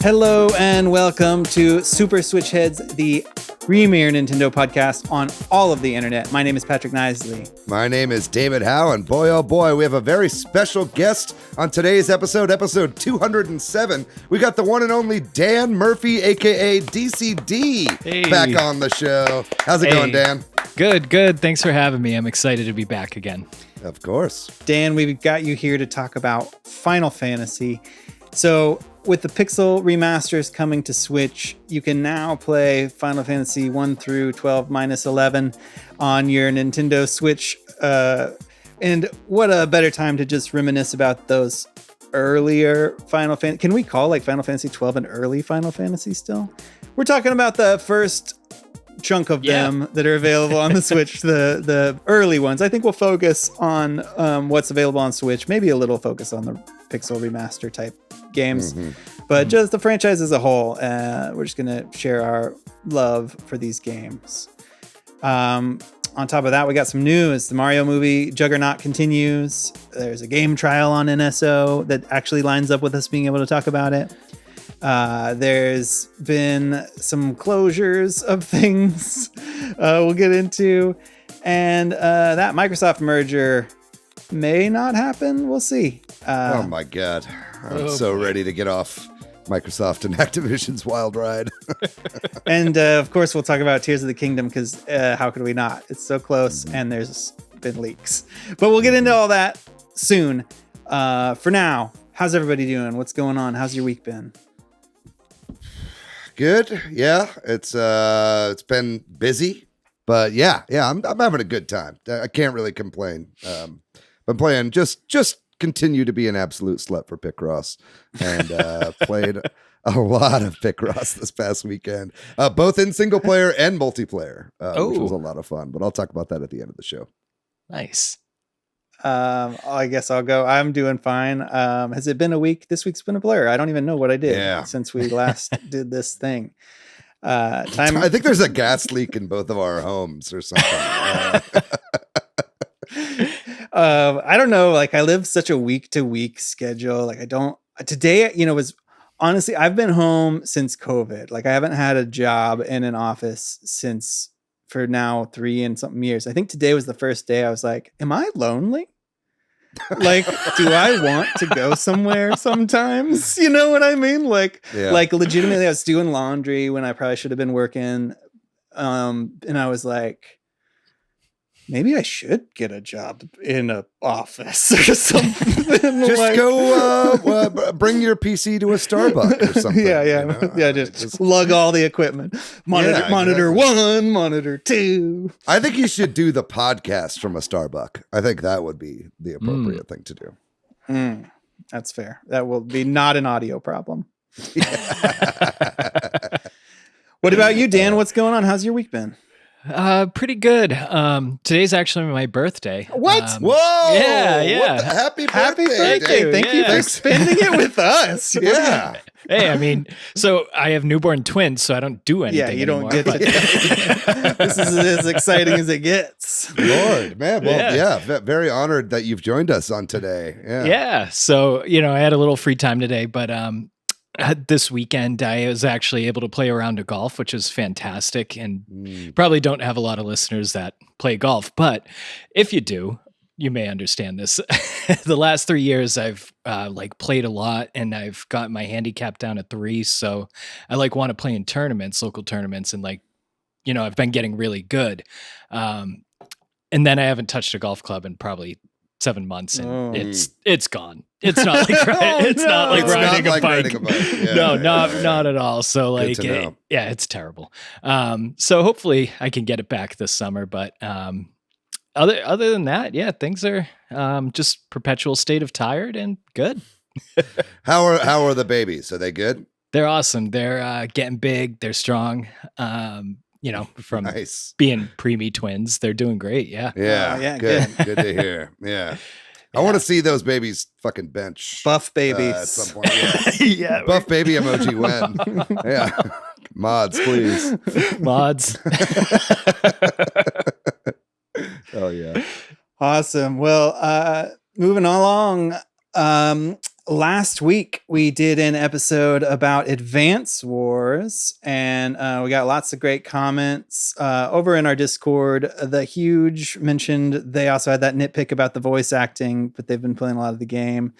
Hello and welcome to Super Switch Headz, the premier Nintendo podcast on all of the internet. My name is Patrick Knisley. My name is David Howe, and boy, oh boy, we have a very special guest on today's episode 207. We got the one and only Dan Murphy, aka DCD, back on the show. How's it going, Dan? Good. Thanks for having me. I'm excited to be back again. Of course. Dan, we've got you here to talk about Final Fantasy. So, with the Pixel remasters coming to Switch, you can now play Final Fantasy 1 through 12 minus 11 on your Nintendo Switch. And what a better time to just reminisce about those earlier Final Fantasy. Can we call like Final Fantasy 12 an early Final Fantasy still? We're talking about the first chunk of them that are available on the Switch, the early ones. I think we'll focus on what's available on Switch, maybe a little focus on the Pixel remaster type games, but just the franchise as a whole. We're just going to share our love for these games. On top of that, we got some news. The Mario movie Juggernaut continues. There's a game trial on NSO that actually lines up with us being able to talk about it. There's been some closures of things we'll get into, and that Microsoft merger may not happen. We'll see. Oh my God. I'm so ready to get off Microsoft and Activision's wild ride. And of course, we'll talk about Tears of the Kingdom because how could we not? It's so close and there's been leaks. But we'll get into all that soon. For now, how's everybody doing? What's going on? How's your week been? Good. Yeah, it's been busy, but yeah, I'm having a good time. I can't really complain. I'm playing just continue to be an absolute slut for Picross, and played a lot of Picross this past weekend, both in single player and multiplayer, which was a lot of fun. But I'll talk about that at the end of the show. Nice. I guess I'll go. I'm doing fine. Has it been a week? This week's been a blur. I don't even know what I did since we last did this thing. I think there's a gas leak in both of our homes or something. I don't know. Like I live such a week to week schedule. Like today, was honestly, I've been home since COVID. Like I haven't had a job in an office for now 3 and something years. I think today was the first day I was like, am I lonely? Like, do I want to go somewhere sometimes? You know what I mean? Like legitimately I was doing laundry when I probably should have been working. And I was like, maybe I should get a job in an office or something. Just go bring your PC to a Starbucks or something. Yeah. Just lug all the equipment. Monitor 1, monitor 2. I think you should do the podcast from a Starbucks. I think that would be the appropriate thing to do. That's fair. That will be not an audio problem. What about you, Dan? What's going on? How's your week been? Pretty good. Today's actually my birthday. What? Whoa! Yeah. Happy birthday! Thank you for spending it with us. Yeah. Hey, I mean, so I have newborn twins, so I don't do anything. Yeah, you don't anymore, get to. This is as exciting as it gets. Lord, man. Well, very honored that you've joined us on today. Yeah. So I had a little free time today, but this weekend, I was actually able to play a round of golf, which is fantastic. And probably don't have a lot of listeners that play golf. But if you do, you may understand this. The last 3 years, I've played a lot and I've got my handicap down at 3. So I want to play in tournaments, local tournaments. And I've been getting really good. And then I haven't touched a golf club in probably 7 months, and it's gone. It's not like riding a bike. Not at all. So it's terrible. So hopefully I can get it back this summer. But other than that, things are just perpetual state of tired and good. How are the babies? Are they good? They're awesome. They're getting big. They're strong. From being preemie twins, they're doing great. Yeah. Good to hear. Yeah. I want to see those babies fucking bench. Buff babies. At some point. Yeah. Buff baby emoji when. Yeah. Mods, please. Mods. Oh, yeah. Awesome. Well, moving along. last week we did an episode about Advance Wars, and we got lots of great comments over in our Discord. The Huge mentioned they also had that nitpick about the voice acting, but they've been playing a lot of the game.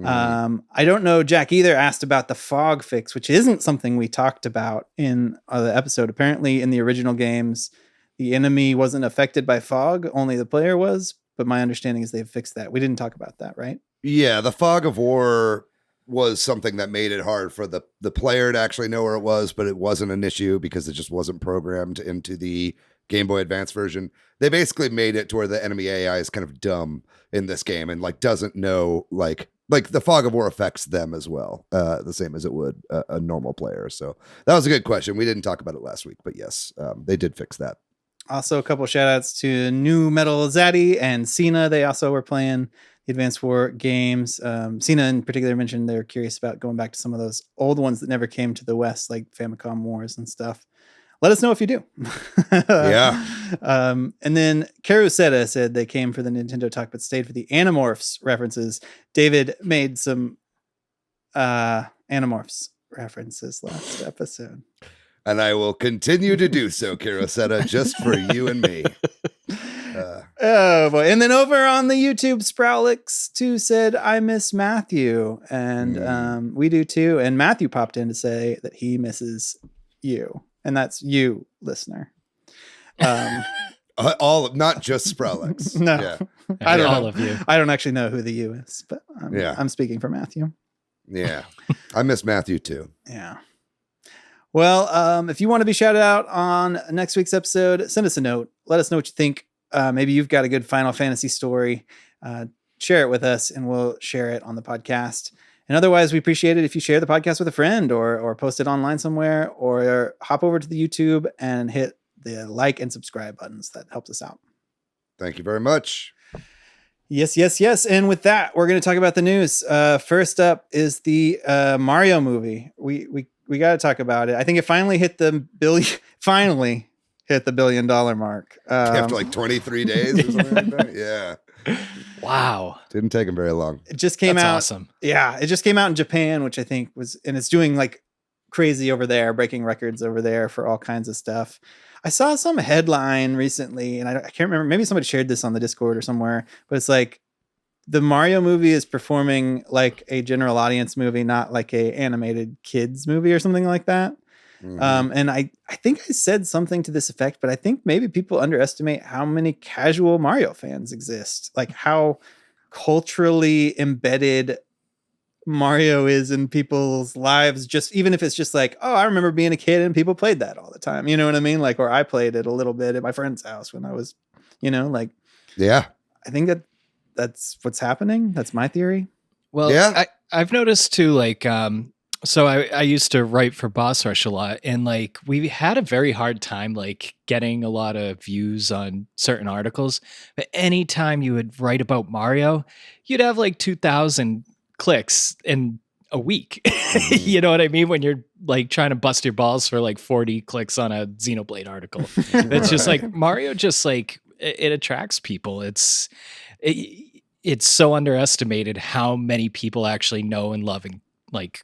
I don't know, Jack either asked about the fog fix, which isn't something we talked about in the episode. Apparently in the original games, the enemy wasn't affected by fog, only the player was. But my understanding is they've fixed that. We didn't talk about that, right? Yeah, the fog of war was something that made it hard for the player to actually know where it was, but it wasn't an issue because it just wasn't programmed into the Game Boy Advance version. They basically made it to where the enemy AI is kind of dumb in this game and like doesn't know like the fog of war affects them as well, the same as it would a normal player. So that was a good question. We didn't talk about it last week, but yes, they did fix that. Also, a couple shout outs to New Metal Zaddy and Cena. They also were playing the Advanced War games. Cena in particular mentioned they're curious about going back to some of those old ones that never came to the West, like Famicom Wars and stuff. Let us know if you do. Yeah. And then Karuseta said they came for the Nintendo Talk, but stayed for the Animorphs references. David made some Animorphs references last episode. And I will continue to do so, Kirosetta, just for you and me. Oh boy. And then over on the YouTube, Sproulix2 said, I miss Matthew. And we do too. And Matthew popped in to say that he misses you. And that's you, listener. Not just Sproulix. No. Yeah. I don't all know. of you. I don't actually know who the you is, but I'm speaking for Matthew. Yeah. I miss Matthew too. Yeah. Well, if you want to be shouted out on next week's episode, send us a note. Let us know what you think. Maybe you've got a good Final Fantasy story. Share it with us and we'll share it on the podcast. And otherwise, we appreciate it if you share the podcast with a friend or post it online somewhere or hop over to the YouTube and hit the like and subscribe buttons. That helps us out. Thank you very much. Yes. And with that, we're going to talk about the news. First up is the Mario movie. We got to talk about it. I think it finally hit the $1 billion mark. After like 23 days or something like that. Yeah. Wow. Didn't take him very long. It just came out. Awesome. Yeah. It just came out in Japan, which I think and it's doing like crazy over there, breaking records over there for all kinds of stuff. I saw some headline recently and I can't remember. Maybe somebody shared this on the Discord or somewhere, but it's like, the Mario movie is performing like a general audience movie, not like a animated kids movie or something like that. Mm-hmm. And I think I said something to this effect, but I think maybe people underestimate how many casual Mario fans exist, like how culturally embedded Mario is in people's lives. Just even if it's just like, oh, I remember being a kid and people played that all the time. You know what I mean? Like, or I played it a little bit at my friend's house when I was, like, yeah, I think that's what's happening. That's my theory. Well, yeah. I've noticed too, like, so I used to write for Boss Rush a lot, and like we had a very hard time like getting a lot of views on certain articles. But anytime you would write about Mario, you'd have like 2,000 clicks in a week. You know what I mean? When you're like trying to bust your balls for like 40 clicks on a Xenoblade article. It's just like Mario just like it attracts people. It's so underestimated how many people actually know and love and like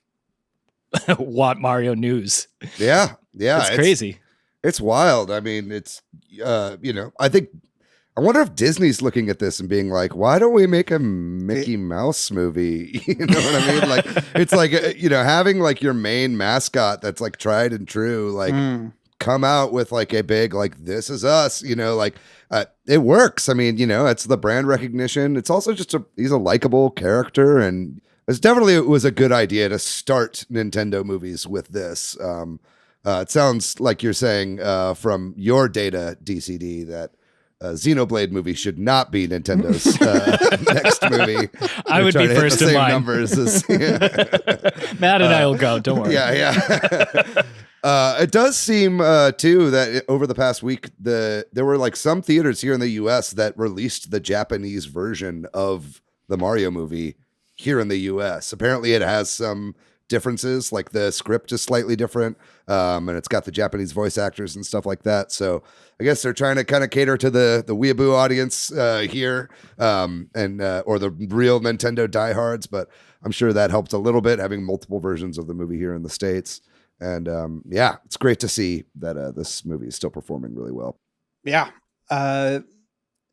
want Mario news. Yeah. It's crazy. It's wild. I mean, it's I wonder if Disney's looking at this and being like, why don't we make a Mickey Mouse movie? You know what I mean? Like, it's like, having like your main mascot that's like tried and true, like come out with like a big, like, this is us, it works. I mean, it's the brand recognition. It's also just he's a likable character, and it was a good idea to start Nintendo movies with this. It sounds like you're saying from your data, DCD, that Xenoblade movie should not be Nintendo's next movie. I would be first in line. Numbers Matt and I will go. Don't worry. Yeah. It does seem too that over the past week there were like some theaters here in the US that released the Japanese version of the Mario movie here in the US. Apparently it has some differences. Like the script is slightly different, and it's got the Japanese voice actors and stuff like that. So I guess they're trying to kind of cater to the weeaboo audience here, and or the real Nintendo diehards. But I'm sure that helped a little bit having multiple versions of the movie here in the States. And yeah, it's great to see that this movie is still performing really well. Yeah.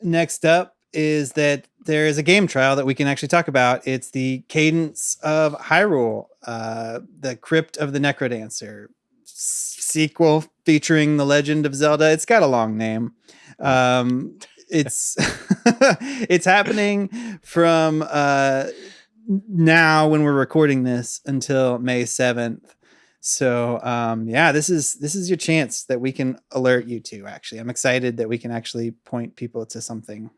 Next up is that there is a game trial that we can actually talk about. It's the Cadence of Hyrule, the Crypt of the Necrodancer sequel featuring the Legend of Zelda. It's got a long name. It's it's happening from now when we're recording this until May 7th. So yeah, this is your chance that we can alert you to. Actually, I'm excited that we can actually point people to something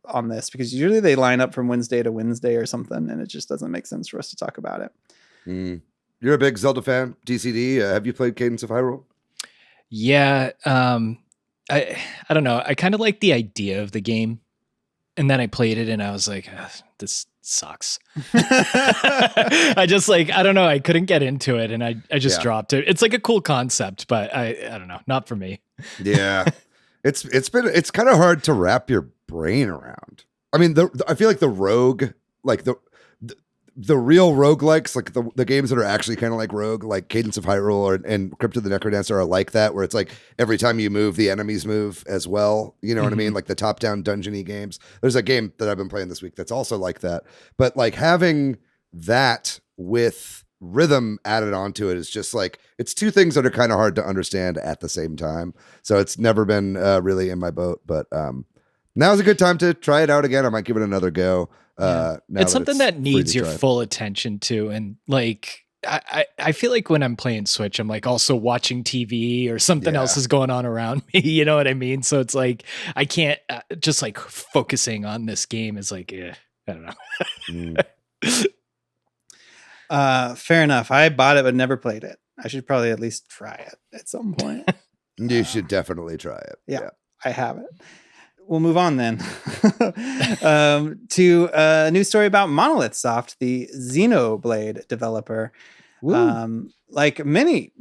on this, because usually they line up from Wednesday to Wednesday or something, and it just doesn't make sense for us to talk about it. You're a big Zelda fan, DCD. Have you played Cadence of Hyrule? Yeah, I don't know. I kind of like the idea of the game, and then I played it, and I was like, this sucks. I just like, I don't know. I couldn't get into it, and I just dropped it. It's like a cool concept, but I don't know, not for me. Yeah, it's kind of hard to wrap your brain around. I mean, I feel like the rogue, like the real roguelikes, like the games that are actually kind of like Rogue, like Cadence of Hyrule and Crypt of the Necrodancer are like that, where it's like every time you move, the enemies move as well. You know what I mean? Like the top-down dungeony games. There's a game that I've been playing this week that's also like that. But like having that with rhythm added onto it is just like, it's two things that are kind of hard to understand at the same time. So it's never been really in my boat. But now's a good time to try it out again. I might give it another go. It's something that needs your full attention to, and like I feel like when I'm playing Switch, I'm like also watching TV or something else is going on around me. You know what I mean? So it's like I can't just like focusing on this game is like, I don't know. Fair enough. I bought it but never played it. I should probably at least try it at some point. You should definitely try it. Yeah, I have it. We'll move on then to a news story about Monolith Soft, the Xenoblade developer. Like many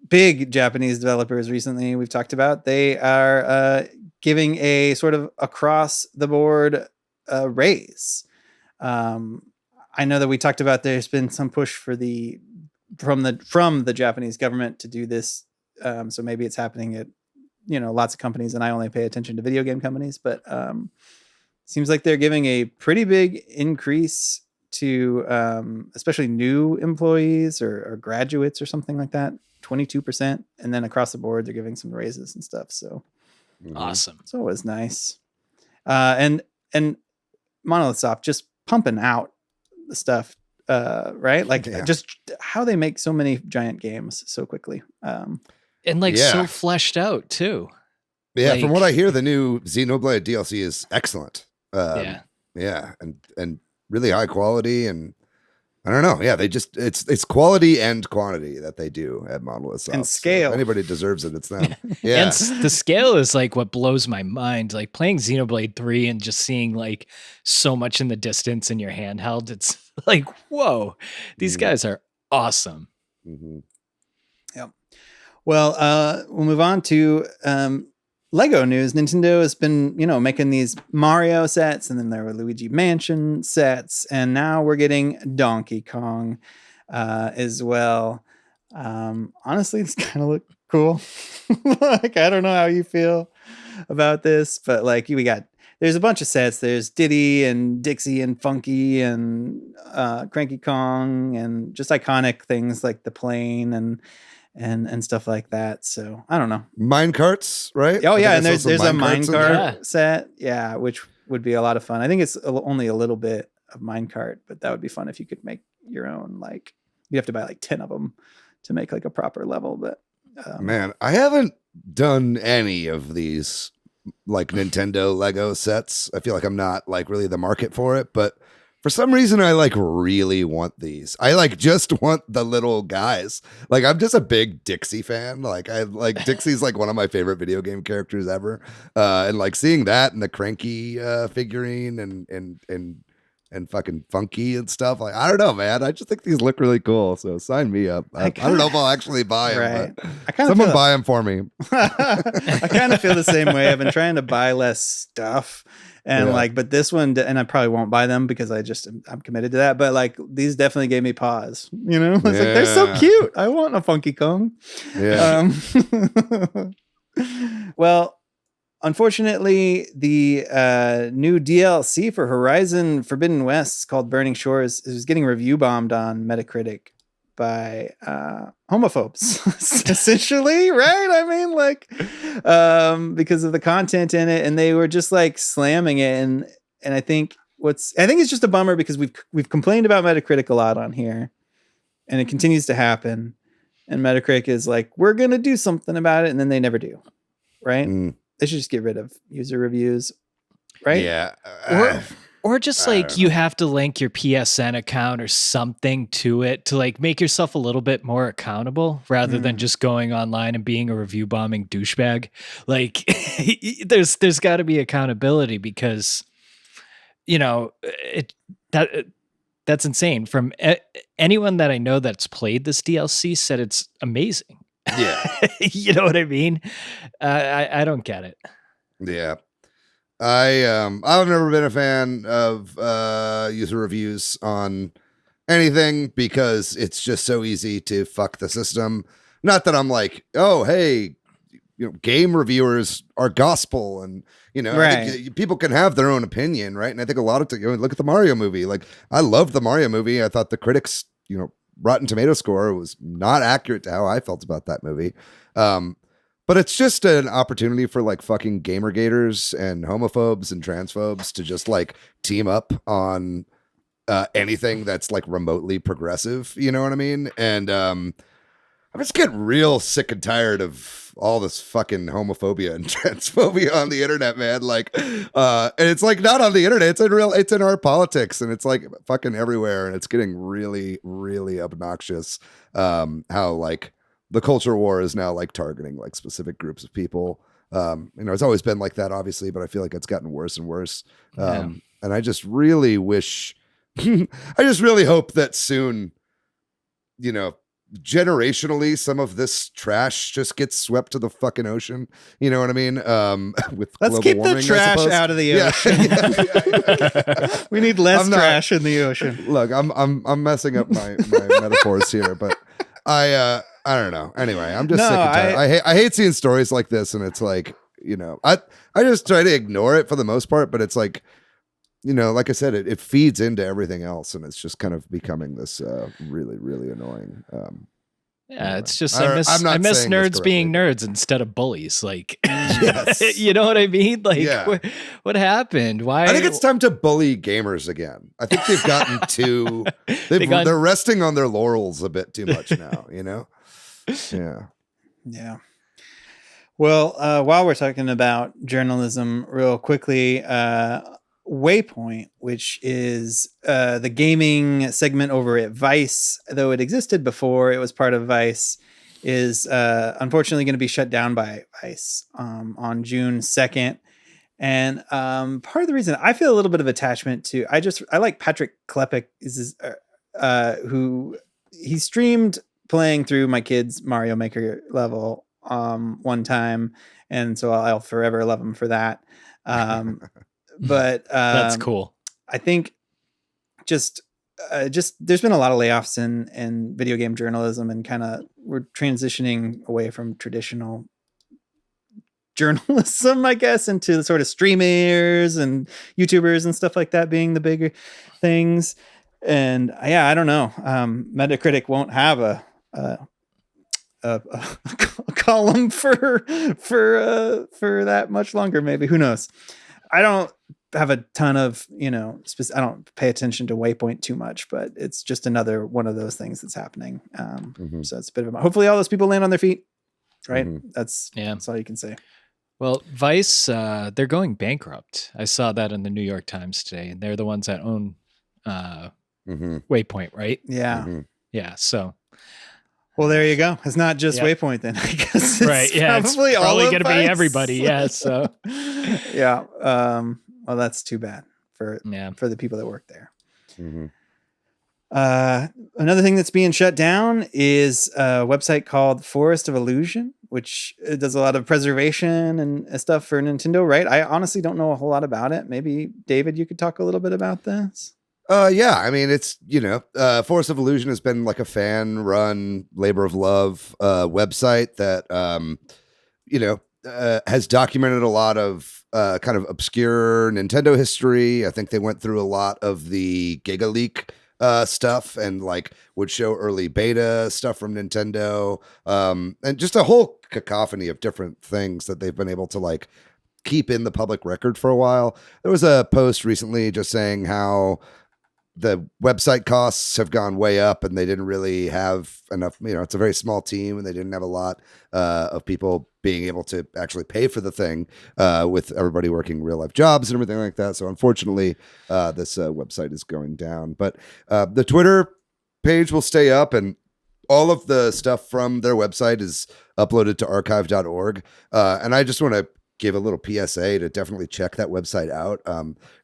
big Japanese developers recently we've talked about, they are giving a sort of across the board raise. I know that we talked about there's been some push from the Japanese government to do this. So maybe it's happening at lots of companies, and I only pay attention to video game companies, but seems like they're giving a pretty big increase to especially new employees or graduates or something like that, 22%. And then across the board, they're giving some raises and stuff. So awesome. It's always nice. And Monolith Soft just pumping out the stuff, right? Like just how they make so many giant games so quickly. And like so fleshed out too. Yeah, like, from what I hear, the new Xenoblade DLC is excellent. And really high quality, and I don't know. Yeah, they just it's quality and quantity that they do at Monolith Soft. And scale. So if anybody deserves it, it's them. Yeah, and the scale is like what blows my mind. Like playing Xenoblade 3 and just seeing like so much in the distance in your handheld. It's like, whoa, these guys are awesome. Yep. Well, we'll move on to Lego news. Nintendo has been, making these Mario sets, and then there were Luigi Mansion sets, and now we're getting Donkey Kong as well. Honestly, it's kind of look cool. Like, I don't know how you feel about this, but like there's a bunch of sets. There's Diddy and Dixie and Funky and Cranky Kong and just iconic things like the plane and stuff like that. So I don't know. Mine carts, right? Oh yeah, and there's a mine cart set, which would be a lot of fun. I think it's only a little bit of mine cart, but that would be fun if you could make your own. Like you have to buy like 10 of them to make like a proper level. But man, I haven't done any of these like Nintendo Lego sets. I feel like I'm not like really the market for it, but for some reason, I like really want these. I like just want the little guys. Like I'm just a big Dixie fan. Like I like Dixie's like one of my favorite video game characters ever. And like seeing that and the Cranky figurine and and fucking funky and stuff. Like, I don't know, man. I just think these look really cool. So sign me up. I don't know if I'll actually buy them. Right. But Someone buy them for me. I kind of feel the same way. I've been trying to buy less stuff. And but this one, and I probably won't buy them because I'm committed to that. But like, these definitely gave me pause. It's like, they're so cute. I want a Funky Kong. Yeah. Well, unfortunately, the new DLC for Horizon Forbidden West called Burning Shores is getting review bombed on Metacritic by homophobes, essentially, right? I mean, because of the content in it, and they were just like slamming it, and I think it's just a bummer because we've complained about Metacritic a lot on here, and it continues to happen, and Metacritic is like, we're gonna do something about it, and then they never do, right? They should just get rid of user reviews, right? Yeah. Or just like you have to link your PSN account or something to it to like make yourself a little bit more accountable rather than just going online and being a review bombing douchebag. Like there's got to be accountability because that's insane. From anyone that I know that's played this DLC said it's amazing. Yeah. You know what I mean? I don't get it. Yeah. I've never been a fan of user reviews on anything because it's just so easy to fuck the system. Not that I'm like, oh, hey, game reviewers are gospel, and I think people can have their own opinion, right? And I think a lot of look at the Mario movie. Like, I loved the Mario movie. I thought the critics, Rotten Tomato score was not accurate to how I felt about that movie. But it's just an opportunity for like fucking gamergators and homophobes and transphobes to just like team up on anything that's like remotely progressive. You know what I mean? And I'm just getting real sick and tired of all this fucking homophobia and transphobia on the internet, man. Like, and it's like not on the internet. It's in our politics, and it's like fucking everywhere. And it's getting really, really obnoxious. How like the culture war is now like targeting like specific groups of people. It's always been like that, obviously, but I feel like it's gotten worse and worse. And I just really wish, I just really hope that soon, generationally, some of this trash just gets swept to the fucking ocean. You know what I mean? Let's keep the trash out of the ocean. We need less trash in the ocean. Look, I'm messing up my metaphors here, but I don't know. Anyway, I'm just sick and tired. I hate seeing stories like this, and it's like, I just try to ignore it for the most part, but it's like, like I said, it feeds into everything else, and it's just kind of becoming this really, really annoying. It's just I miss nerds being nerds instead of bullies. Like, yes. You know what I mean? Like, what happened? Why? I think it's time to bully gamers again. I think they've gotten too. They're resting on their laurels a bit too much now. Yeah. Well, while we're talking about journalism, real quickly, Waypoint, which is the gaming segment over at Vice, though it existed before, it was part of Vice, is unfortunately going to be shut down by Vice on June 2nd. And part of the reason I feel a little bit of attachment to, I like Patrick Klepek, who he streamed playing through my kid's Mario Maker level one time, and so I'll forever love him for that. But that's cool. I think just there's been a lot of layoffs in video game journalism, and kind of we're transitioning away from traditional journalism, I guess, into the sort of streamers and YouTubers and stuff like that being the bigger things. And I don't know. Metacritic won't have a column for that much longer. Maybe, who knows? I don't have a ton of, I don't pay attention to Waypoint too much, but it's just another one of those things that's happening. So it's a bit of hopefully all those people land on their feet, right? That's all you can say. Well, Vice, they're going bankrupt. I saw that in the New York Times today, and they're the ones that own Waypoint, right? Yeah. Yeah. So, well, there you go. It's not just Waypoint then, I guess. Right. Yeah. Probably it's probably going to be everybody. Yeah. So, yeah. Well, that's too bad for the people that work there. Mm-hmm. Another thing that's being shut down is a website called Forest of Illusion, which does a lot of preservation and stuff for Nintendo, right? I honestly don't know a whole lot about it. Maybe David, you could talk a little bit about this. Yeah, I mean, it's, Force of Illusion has been like a fan run labor of love website that, has documented a lot of kind of obscure Nintendo history. I think they went through a lot of the Giga Leak stuff and like would show early beta stuff from Nintendo, and just a whole cacophony of different things that they've been able to like keep in the public record for a while. There was a post recently just saying how the website costs have gone way up and they didn't really have enough, it's a very small team and they didn't have a lot of people being able to actually pay for the thing, with everybody working real life jobs and everything like that. So unfortunately, this website is going down, but the Twitter page will stay up and all of the stuff from their website is uploaded to archive.org. And I just want to give a little PSA to definitely check that website out.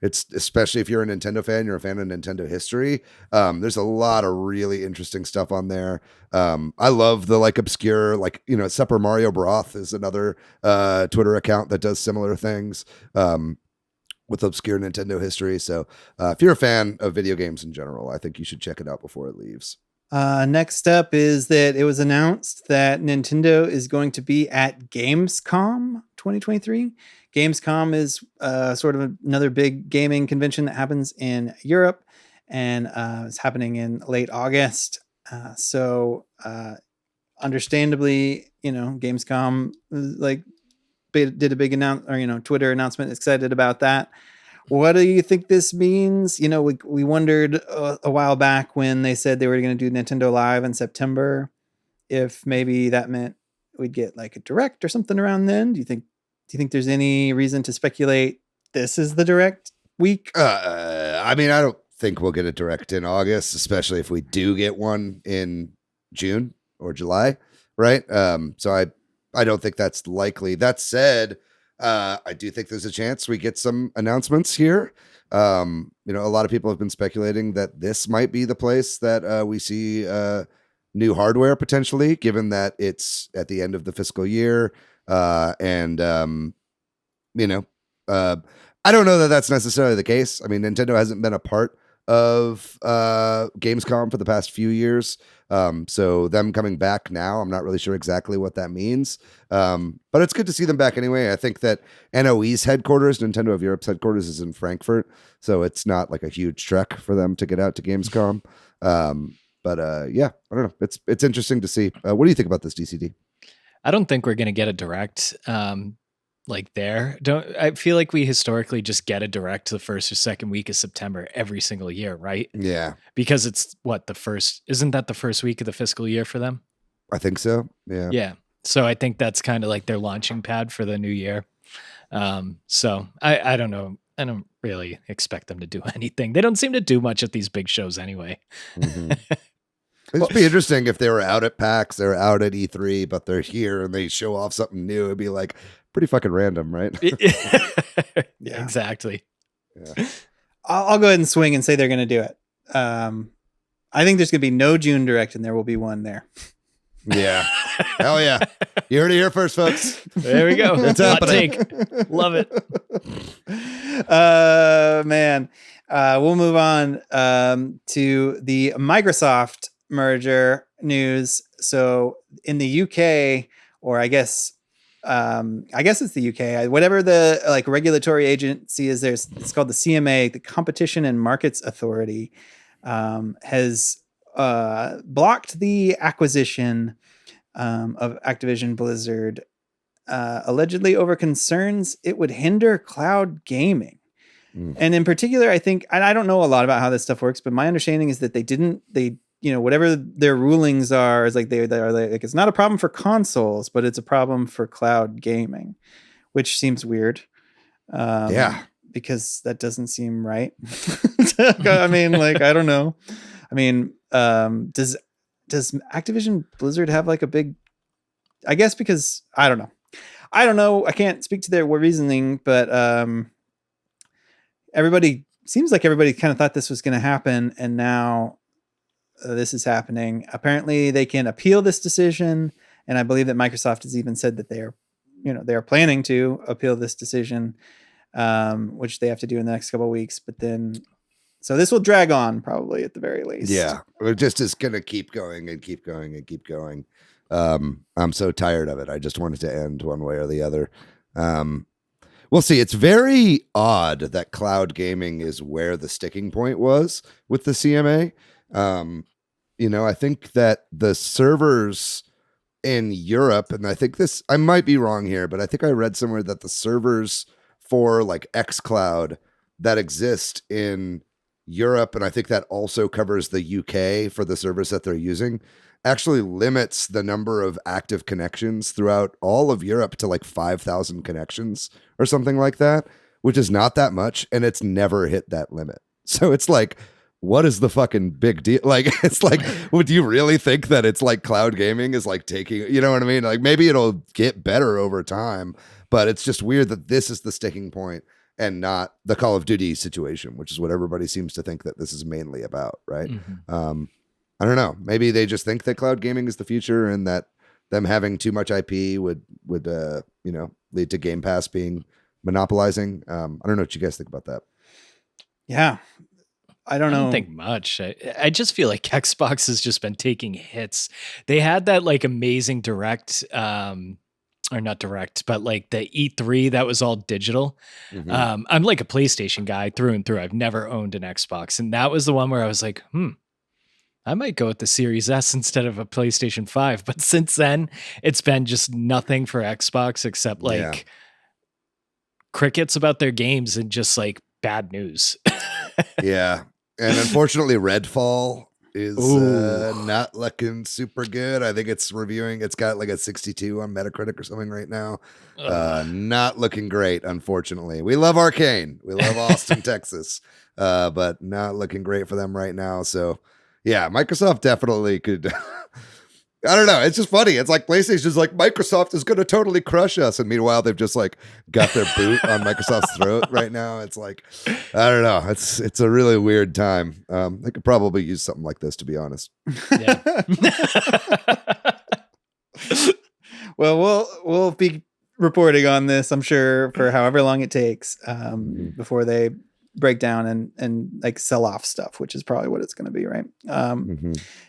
It's especially if you're a Nintendo fan, you're a fan of Nintendo history. There's a lot of really interesting stuff on there. I love the like obscure, like, Super Mario Broth is another Twitter account that does similar things with obscure Nintendo history. So if you're a fan of video games in general, I think you should check it out before it leaves. Next up is that it was announced that Nintendo is going to be at Gamescom 2023. Gamescom is sort of another big gaming convention that happens in Europe, and it's happening in late August. So understandably, Gamescom did a big Twitter announcement, excited about that. What do you think this means? We wondered a while back when they said they were going to do Nintendo Live in September, if maybe that meant we'd get like a direct or something around then. Do you think there's any reason to speculate this is the direct week? I mean, I don't think we'll get a direct in August, especially if we do get one in June or July, right? So I don't think that's likely. That said, I do think there's a chance we get some announcements here. A lot of people have been speculating that this might be the place that we see new hardware potentially, given that it's at the end of the fiscal year. I don't know that that's necessarily the case. I mean, Nintendo hasn't been a part of Gamescom for the past few years. So them coming back now, I'm not really sure exactly what that means. But it's good to see them back anyway. I think that NOE's headquarters, Nintendo of Europe's headquarters, is in Frankfurt. So it's not like a huge trek for them to get out to Gamescom. But I don't know. It's interesting to see. What do you think about this, DCD? I don't think we're going to get a direct there. I feel like we historically just get a direct the first or second week of September every single year, right? Yeah. Because it's isn't that the first week of the fiscal year for them? I think so. Yeah. Yeah. So I think that's kind of like their launching pad for the new year. So I don't know. I don't really expect them to do anything. They don't seem to do much at these big shows anyway. Mm-hmm. It'd be interesting if they were out at PAX, they're out at E3, but they're here and they show off something new. It'd be like pretty fucking random, right? Yeah, exactly. Yeah. I'll go ahead and swing and say they're going to do it. I think there's going to be no June direct, and there will be one there. Yeah. Hell yeah. You heard it here first, folks. There we go. It's Hot happening. take. Love it. Man. We'll move on to the Microsoft merger news. So in the UK, or I guess it's the UK, whatever the regulatory agency is there, it's called the CMA, the Competition and Markets Authority, has blocked the acquisition of Activision Blizzard, allegedly over concerns it would hinder cloud gaming. And in particular, I think, and I don't know a lot about how this stuff works, but my understanding is that they whatever their rulings are, is they're like, it's not a problem for consoles, but it's a problem for cloud gaming, which seems weird. Because that doesn't seem right. I mean, I don't know. I mean, does Activision Blizzard have a big, I guess, because I don't know. I can't speak to their reasoning, but everybody seems like everybody kind of thought this was going to happen, and now this is happening. Apparently, they can appeal this decision, and I believe that Microsoft has even said that they are planning to appeal this decision, which they have to do in the next couple of weeks. But then, so this will drag on probably at the very least. Yeah, it just is going to keep going and keep going and keep going. I'm so tired of it. I just want it to end one way or the other. We'll see. It's very odd that cloud gaming is where the sticking point was with the CMA. I think that the servers in Europe, and I think I might be wrong here, but I think I read somewhere that the servers for like xCloud that exist in Europe, and I think that also covers the UK for the servers that they're using, actually limits the number of active connections throughout all of Europe to like 5,000 connections or something like that, which is not that much, and it's never hit that limit. So it's like, what is the fucking big deal? Like, it's like, would you really think that it's like cloud gaming is like taking, you know what I mean? Like maybe it'll get better over time, but it's just weird that this is the sticking point and not the Call of Duty situation, which is what everybody seems to think that this is mainly about, right? Mm-hmm. I don't know. Maybe they just think that cloud gaming is the future, and that them having too much IP would lead to Game Pass being monopolizing. I don't know what you guys think about that. Yeah, I don't know. I don't think much. I just feel like Xbox has just been taking hits. They had that like amazing direct, or not direct, but like the E3 that was all digital. Mm-hmm. I'm like a PlayStation guy through and through. I've never owned an Xbox, and that was the one where I was like, I might go with the Series S instead of a PlayStation 5. But since then, it's been just nothing for Xbox except like crickets about their games and just like bad news. Yeah. And unfortunately, Redfall is not looking super good. I think it's got like a 62 on Metacritic or something right now. Not looking great, unfortunately. We love Arcane. We love Austin, Texas. But not looking great for them right now. So yeah, Microsoft definitely could. I don't know. It's just funny. It's like PlayStation's like, Microsoft is going to totally crush us. And meanwhile, they've just like got their boot on Microsoft's throat right now. It's like, I don't know. It's a really weird time. They could probably use something like this, to be honest. Yeah. Well, we'll be reporting on this, I'm sure, for however long it takes before they break down and like sell off stuff, which is probably what it's going to be, right?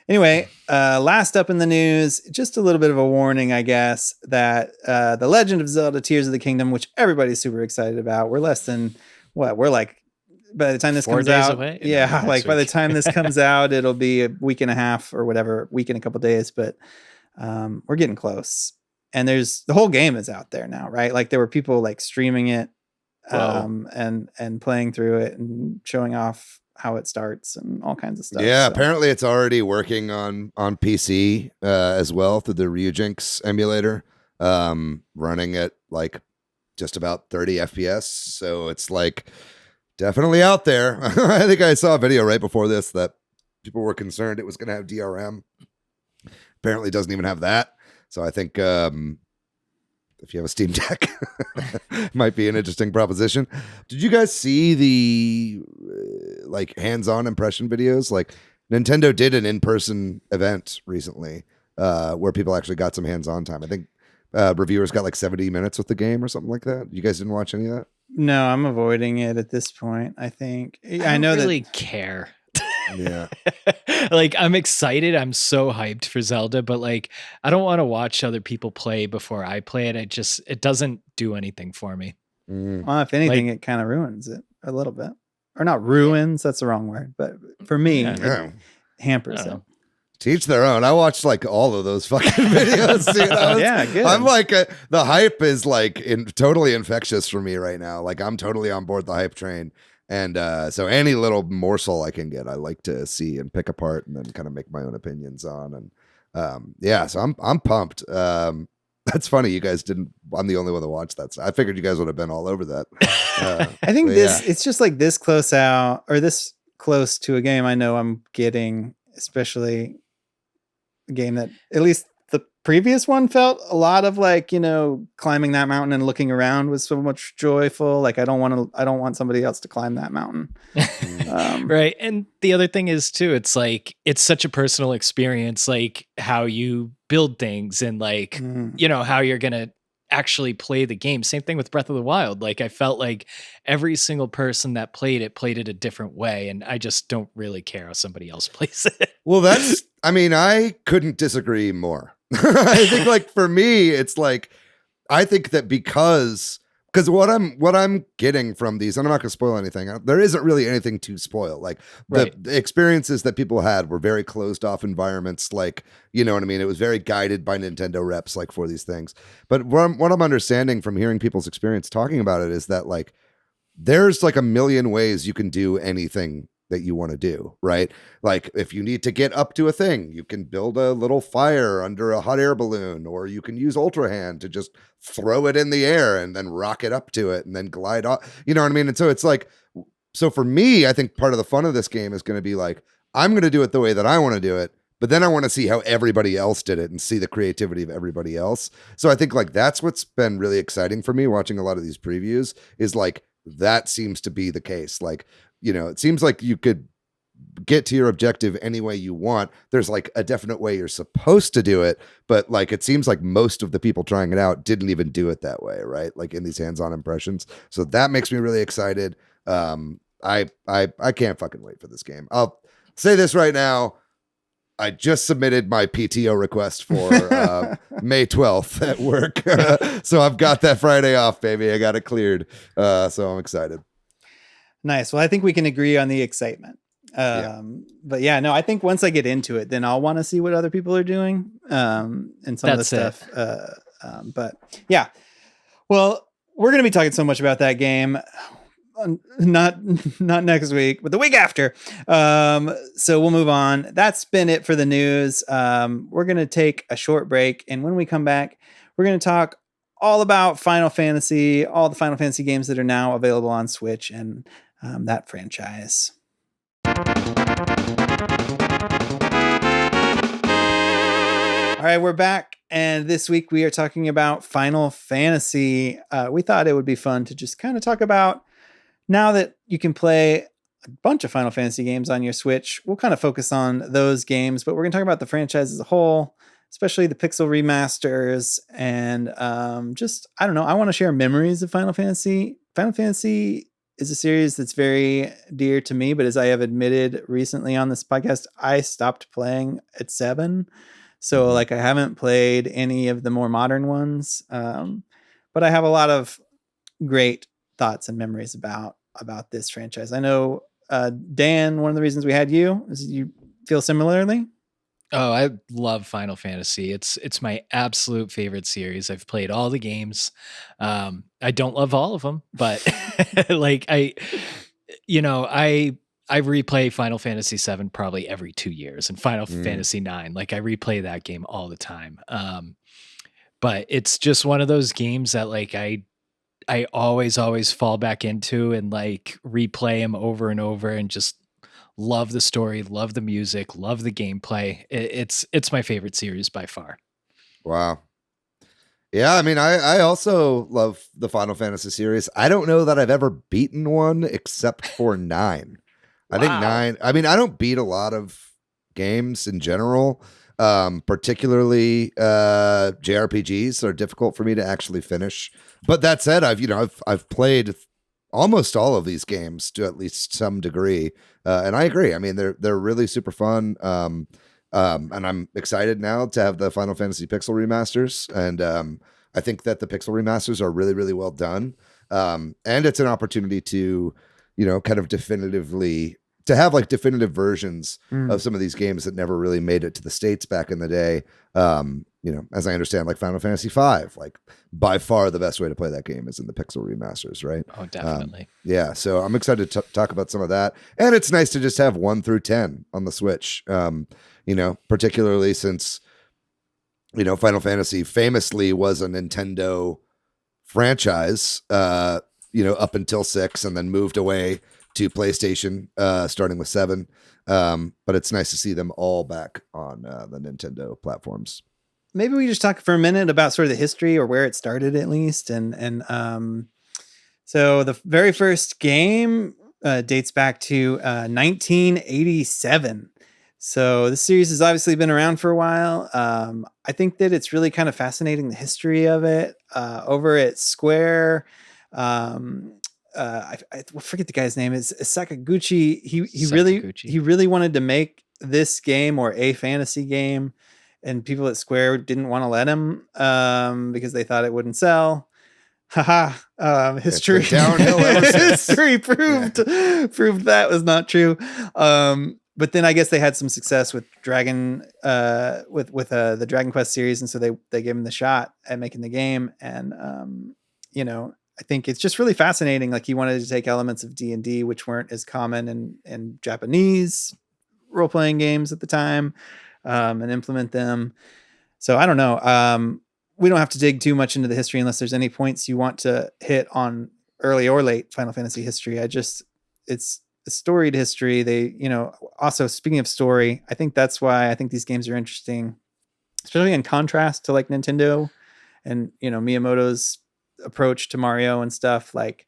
Anyway, last up in the news, just a little bit of a warning, I guess, that the Legend of Zelda Tears of the Kingdom, which everybody's super excited about, we're less than we're like, by the time this 4 comes days out, away? yeah, No, like by the week. time this comes out, it'll be a week and a half or whatever, week and a couple days, but we're getting close. And the whole game is out there now, right? Like there were people like streaming it and playing through it and showing off how it starts and all kinds of stuff. Yeah, apparently it's already working on PC as well through the Ryujinx emulator, running at like just about 30 FPS. So it's like definitely out there. I think I saw a video right before this that people were concerned it was going to have DRM. Apparently it doesn't even have that. So I think if you have a Steam Deck, might be an interesting proposition. Did you guys see the like hands-on impression videos? Like Nintendo did an in-person event recently where people actually got some hands-on time. I think reviewers got like 70 minutes with the game or something like that. You guys didn't watch any of that? No, I'm avoiding it at this point. I think I know don't really that. care. Yeah. Like I'm excited. I'm so hyped for Zelda, but like I don't want to watch other people play before I play it. It doesn't do anything for me. Well, if anything, it kind of ruins it a little bit, or not ruins. That's the wrong word, but for me, it hampers it. To each their own. I watched like all of those fucking videos. Dude. Yeah, good. I'm like, the hype is like totally infectious for me right now. Like I'm totally on board the hype train. And so any little morsel I can get, I like to see and pick apart and then kind of make my own opinions on. And yeah, so I'm pumped. That's funny. You guys didn't. I'm the only one that watched that. So I figured you guys would have been all over that. I think it's just like this close out or this close to a game I know I'm getting, especially a game that at least the previous one felt a lot of like, climbing that mountain and looking around was so much joyful. Like I don't want somebody else to climb that mountain. Right. And the other thing is too, it's like, it's such a personal experience, like how you build things and like, how you're going to actually play the game. Same thing with Breath of the Wild. Like I felt like every single person that played it a different way. And I just don't really care how somebody else plays it. Well, I couldn't disagree more. I think like for me, it's like, I think that because what I'm getting from these, and I'm not going to spoil anything. There isn't really anything to spoil. Like the experiences that people had were very closed off environments. Like, you know what I mean? It was very guided by Nintendo reps, like for these things. But what I'm understanding from hearing people's experience talking about it is that like, there's like a million ways you can do anything that you want to do, right? Like if you need to get up to a thing, you can build a little fire under a hot air balloon, or you can use Ultra Hand to just throw it in the air and then rocket up to it and then glide off. You know what I mean? And so it's like, so for me, I think part of the fun of this game is going to be like, I'm going to do it the way that I want to do it, but then I want to see how everybody else did it and see the creativity of everybody else. So I think like that's what's been really exciting for me watching a lot of these previews is like, that seems to be the case. Like, it seems like you could get to your objective any way you want. There's like a definite way you're supposed to do it, but like it seems like most of the people trying it out didn't even do it that way, right? Like in these hands-on impressions. So that makes me really excited. I can't fucking wait for this game. I'll say this right now. I just submitted my PTO request for May 12th at work. So I've got that Friday off, baby. I got it cleared. So I'm excited. Nice. Well, I think we can agree on the excitement. But yeah, no, I think once I get into it, then I'll want to see what other people are doing and some of the stuff. But yeah, well, we're going to be talking so much about that game. Not next week, but the week after. So we'll move on. That's been it for the news. We're going to take a short break. And when we come back, we're going to talk all about Final Fantasy, all the Final Fantasy games that are now available on Switch and that franchise. All right, we're back. And this week we are talking about Final Fantasy. We thought it would be fun to just kind of talk about now that you can play a bunch of Final Fantasy games on your Switch. We'll kind of focus on those games, but we're going to talk about the franchise as a whole, especially the Pixel remasters. And I don't know, I want to share memories of Final Fantasy. Final Fantasy is a series that's very dear to me, but as I have admitted recently on this podcast, I stopped playing at 7. So like I haven't played any of the more modern ones. But I have a lot of great thoughts and memories about this franchise. I know, Dan, one of the reasons we had you is you feel similarly. Oh, I love Final Fantasy. It's my absolute favorite series. I've played all the games. I don't love all of them, but like I replay Final Fantasy 7 probably every 2 years, and Final Fantasy 9, like I replay that game all the time. But it's just one of those games that like I always fall back into and like replay them over and over and just love the story, love the music, love the gameplay. It's my favorite series by far. Wow. Yeah, I mean, I also love the Final Fantasy series. I don't know that I've ever beaten one except for 9. I think 9. I mean, I don't beat a lot of games in general. Particularly JRPGs are difficult for me to actually finish. But that said, I've played almost all of these games to at least some degree, and I agree. I mean, they're really super fun, and I'm excited now to have the Final Fantasy Pixel remasters, and I think that the Pixel remasters are really, really well done, and it's an opportunity to, kind of definitively to have like definitive versions of some of these games that never really made it to the States back in the day. As I understand, like Final Fantasy V, like by far the best way to play that game is in the Pixel remasters, right? Oh, definitely. Yeah. So I'm excited to talk about some of that. And it's nice to just have 1 through 10 on the Switch, particularly since, Final Fantasy famously was a Nintendo franchise, up until 6 and then moved away to PlayStation, starting with 7. But it's nice to see them all back on the Nintendo platforms. maybe we just talk for a minute about sort of the history or where it started at least. So the very first game dates back to 1987. So this series has obviously been around for a while. I think that it's really kind of fascinating, the history of it. Over at Square, I forget the guy's name. It's Sakaguchi. He really wanted to make this game or a fantasy game, and people at Square didn't want to let him because they thought it wouldn't sell. History downhill ever since. History proved that was not true. But then I guess they had some success with the Dragon Quest series, and so they gave him the shot at making the game. And I think it's just really fascinating. Like, he wanted to take elements of D&D, which weren't as common in Japanese role-playing games at the time, and implement them. So I don't know. We don't have to dig too much into the history unless there's any points you want to hit on early or late Final Fantasy history. It's a storied history. They, also speaking of story, I think that's why I think these games are interesting, especially in contrast to like Nintendo and, Miyamoto's approach to Mario and stuff. Like,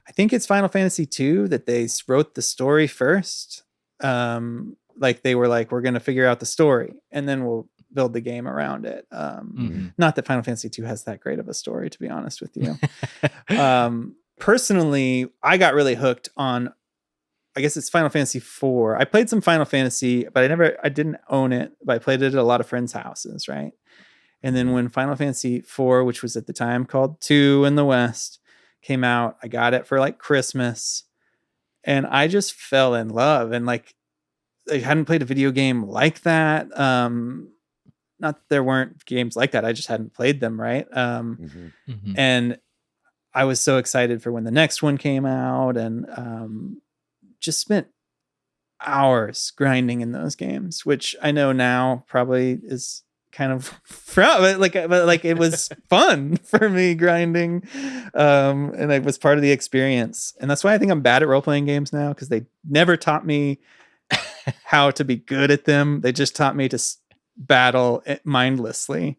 I think it's Final Fantasy 2 that they wrote the story first. Like, they were like, we're going to figure out the story and then we'll build the game around it. Not that Final Fantasy 2 has that great of a story, to be honest with you. Personally, I got really hooked on, I guess it's Final Fantasy 4. I played some Final Fantasy, but I didn't own it, but I played it at a lot of friends' houses, right? And then when Final Fantasy 4, which was at the time called 2 in the West, came out, I got it for like Christmas, and I just fell in love. And like, I hadn't played a video game like that. Not that there weren't games like that, I just hadn't played them, right? And I was so excited for when the next one came out, and just spent hours grinding in those games, which I know now probably is kind of but it was fun for me grinding, and it was part of the experience. And that's why I think I'm bad at role-playing games now, because they never taught me how to be good at them. They just taught me to battle mindlessly,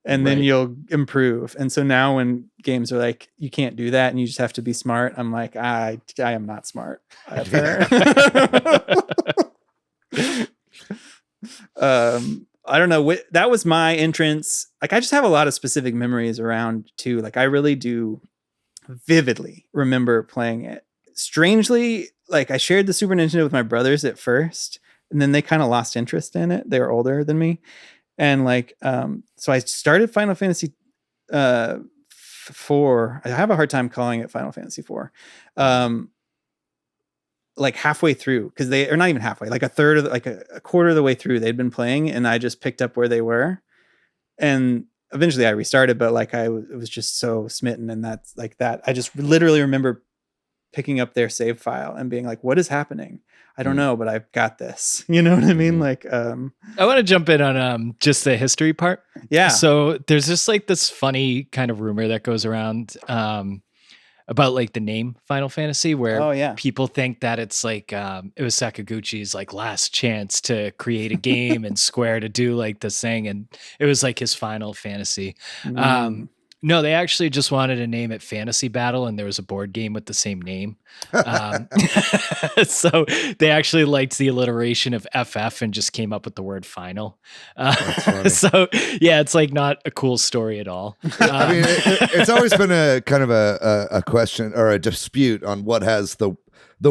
and then you'll improve. And so now when games are like, you can't do that and you just have to be smart, I'm like, I am not smart. I don't know. That was my entrance. Like, I just have a lot of specific memories around too. Like, I really do vividly remember playing it. Strangely, like, I shared the Super Nintendo with my brothers at first, and then they kind of lost interest in it. They were older than me. And like, so I started Final Fantasy 4. I have a hard time calling it Final Fantasy 4. Like halfway through, because they are not even halfway, like a third of a quarter of the way through, they'd been playing, and I just picked up where they were, and eventually I restarted. But like, I was just so smitten, and that's like that. I just literally remember picking up their save file and being like, what is happening? I don't know, but I've got this. You know what I mean? Like, I want to jump in on just the history part. Yeah. So there's just like this funny kind of rumor that goes around about like the name Final Fantasy, where people think that it's like it was Sakaguchi's like last chance to create a game and Square to do like this thing, and it was like his final fantasy. No, they actually just wanted to name it Fantasy Battle, and there was a board game with the same name. So they actually liked the alliteration of FF and just came up with the word final. So yeah, it's like not a cool story at all. I mean, it's always been a kind of a question or a dispute on what has the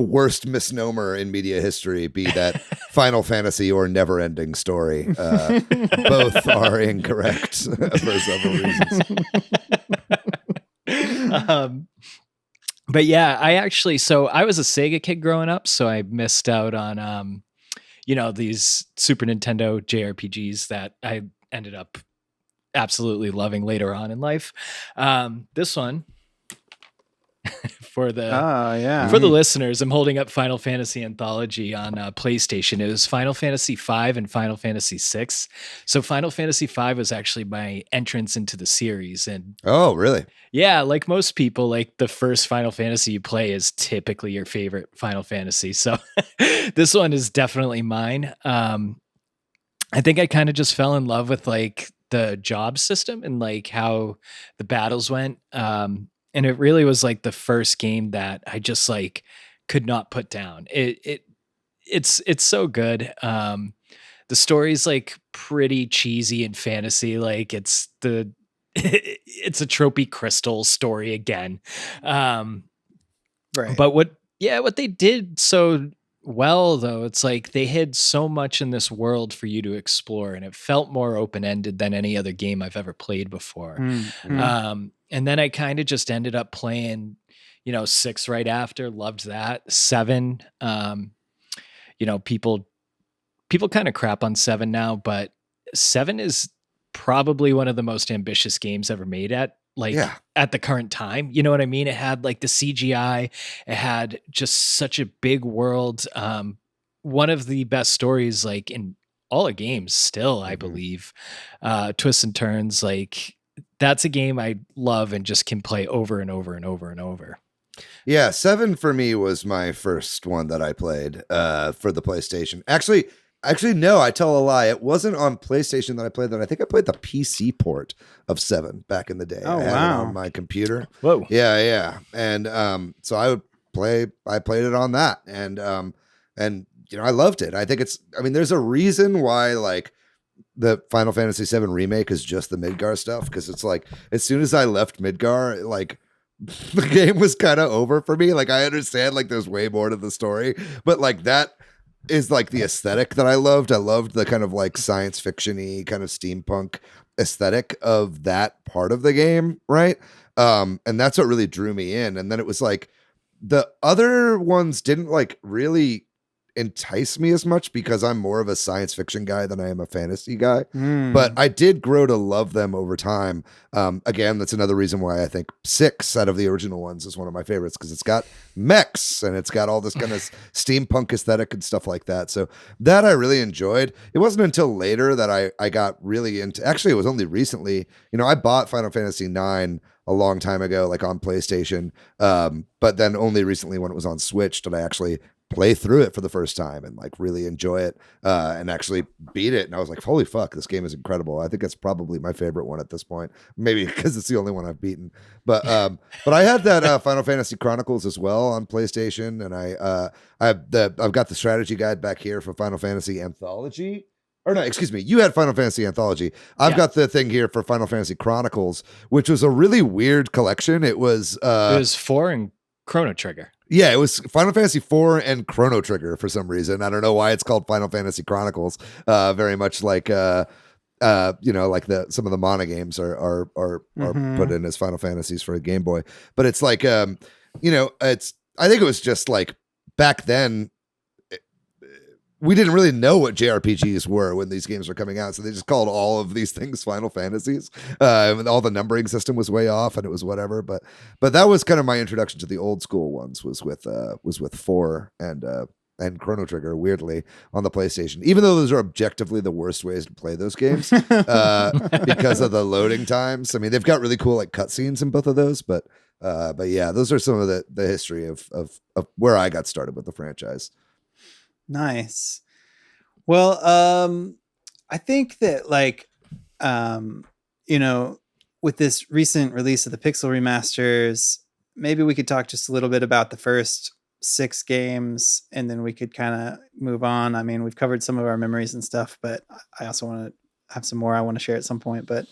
worst misnomer in media history, be that Final Fantasy or Never Ending Story. Both are incorrect for several reasons. But yeah, I was a Sega kid growing up, so I missed out on, these Super Nintendo JRPGs that I ended up absolutely loving later on in life. This one, for the listeners, I'm holding up Final Fantasy Anthology on PlayStation. It was Final Fantasy V and Final Fantasy VI. So Final Fantasy V was actually my entrance into the series. And oh, really? Yeah, like most people, like the first Final Fantasy you play is typically your favorite Final Fantasy. So this one is definitely mine. I think I kind of just fell in love with like the job system and like how the battles went. And it really was like the first game that I just like could not put down. It's so good. The story's like pretty cheesy and fantasy. Like it's a tropey crystal story again. Right. But what they did so well though, it's like they had so much in this world for you to explore, and it felt more open-ended than any other game I've ever played before. And then I kind of just ended up playing, 6 right after, loved that. 7, people kind of crap on 7 now, but 7 is probably one of the most ambitious games ever made at the current time. You know what I mean? It had like the CGI, it had just such a big world. One of the best stories like in all the games still, I believe. Twists and turns, like that's a game I love and just can play over and over and over and over. Yeah, 7 for me was my first one that I played for the PlayStation. Actually, no, I tell a lie. It wasn't on PlayStation that I played that. I think I played the PC port of 7 back in the day. Oh, I had wow. it on my computer. Whoa. Yeah. And so I played it on that. And I loved it. I think there's a reason why like the Final Fantasy VII remake is just the Midgar stuff, because it's like as soon as I left Midgar, like the game was kind of over for me. Like I understand like there's way more to the story, but like that is like the aesthetic that I loved. I loved the kind of like science fiction-y kind of steampunk aesthetic of that part of the game, right? And that's what really drew me in. And then it was like the other ones didn't like really entice me as much because I'm more of a science fiction guy than I am a fantasy guy. But I did grow to love them over time. Again, that's another reason why I think 6 out of the original ones is one of my favorites, because it's got mechs and it's got all this kind of steampunk aesthetic and stuff like that. So that I really enjoyed. It wasn't until later that I got really into, actually it was only recently, I bought Final Fantasy 9 a long time ago, like on PlayStation. But then only recently when it was on Switch did I actually play through it for the first time and like really enjoy it and actually beat it. And I was like, holy fuck, this game is incredible. I think it's probably my favorite one at this point, maybe because it's the only one I've beaten. But I had that Final Fantasy Chronicles as well on PlayStation, and I've got the strategy guide back here for Final Fantasy Anthology. Or no, excuse me, you had Final Fantasy Anthology. I've got the thing here for Final Fantasy Chronicles, which was a really weird collection. It was 4 and Chrono Trigger. Yeah, it was Final Fantasy IV and Chrono Trigger for some reason. I don't know why it's called Final Fantasy Chronicles. Very much like like some of the Mana games are put in as Final Fantasies for a Game Boy. But it's like I think it was just like back then we didn't really know what JRPGs were when these games were coming out, so they just called all of these things Final Fantasies. And all the numbering system was way off, and it was whatever. But that was kind of my introduction to the old school ones. Was with 4 and Chrono Trigger, weirdly, on the PlayStation. Even though those are objectively the worst ways to play those games because of the loading times. I mean, they've got really cool like cutscenes in both of those, but yeah, those are some of the history of where I got started with the franchise. Nice. Well, I think that like, with this recent release of the Pixel remasters, maybe we could talk just a little bit about the first 6 games, and then we could kind of move on. I mean, we've covered some of our memories and stuff, but I also want to have some more I want to share at some point. But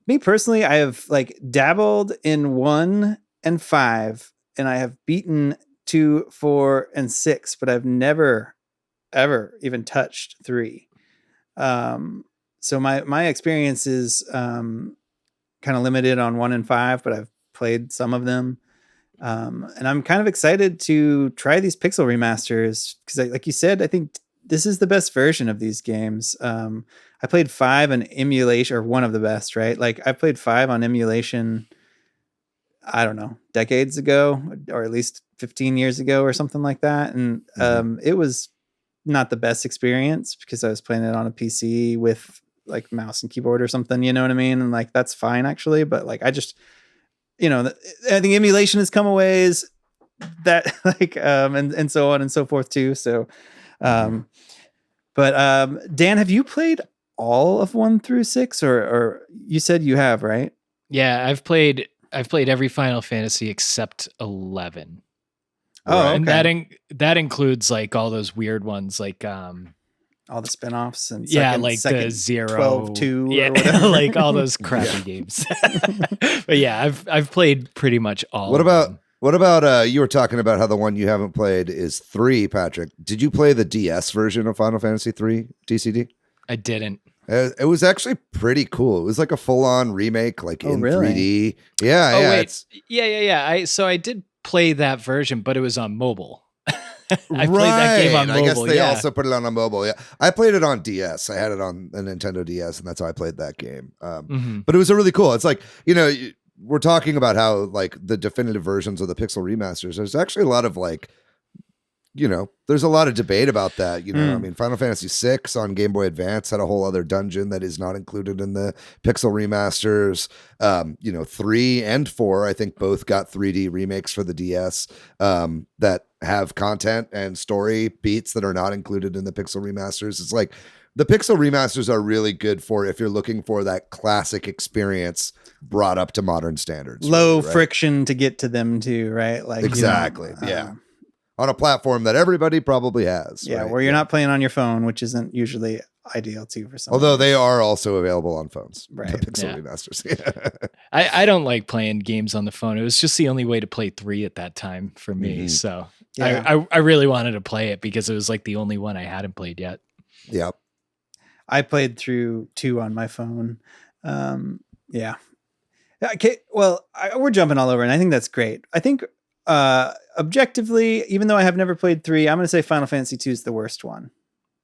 me personally, I have like dabbled in 1 and 5, and I have beaten 2, 4, and 6, but I've never, ever even touched 3. So my experience is kind of limited on 1 and 5, but I've played some of them. And I'm kind of excited to try these Pixel remasters because, like you said, I think this is the best version of these games. I played 5 on emulation, or one of the best, right? Like I played 5 on emulation, I don't know, decades ago, or at least 15 years ago or something like that. And it was not the best experience because I was playing it on a PC with like mouse and keyboard or something, you know what I mean? And like, that's fine actually. But like, I just, I think emulation has come a ways that like, and so on and so forth too. So, but Dan, have you played all of 1 through 6, or you said you have, right? Yeah, I've played every Final Fantasy except 11. Oh, okay. And that includes like all those weird ones, like all the spin-offs and the 0, 12-2 yeah, or whatever. like all those crappy games. But yeah, I've played pretty much all. What of about them. what about you were talking about how the one you haven't played is 3, Patrick? Did you play the DS version of Final Fantasy 3 TCD? I didn't. It was actually pretty cool. It was like a full-on remake, like in really? 3D. Yeah, Oh yeah. wait, yeah. I did play that version, but it was on mobile. I played that game on mobile. I guess they also put it on a mobile. Yeah, I played it on DS. I had it on a Nintendo DS, and that's how I played that game. But it was a really cool. It's like, we're talking about how like the definitive versions of the Pixel remasters. There's actually a lot of like, there's a lot of debate about that. I mean, Final Fantasy VI on Game Boy Advance had a whole other dungeon that is not included in the Pixel remasters. 3 and 4, I think both got 3D remakes for the DS that have content and story beats that are not included in the Pixel remasters. It's like the Pixel remasters are really good for if you're looking for that classic experience brought up to modern standards. Low really, right? friction to get to them too, right? Like Exactly. Yeah. On a platform that everybody probably has. Yeah, right? where you're not playing on your phone, which isn't usually ideal too for some. Although they are also available on phones. Right. The Pixel remasters. I don't like playing games on the phone. It was just the only way to play 3 at that time for me. So Yeah. I really wanted to play it because it was like the only one I hadn't played yet. Yep. I played through 2 on my phone. Yeah. Okay. Well, we're jumping all over, and I think that's great. I think objectively, even though I have never played 3, I'm going to say Final Fantasy 2 is the worst one.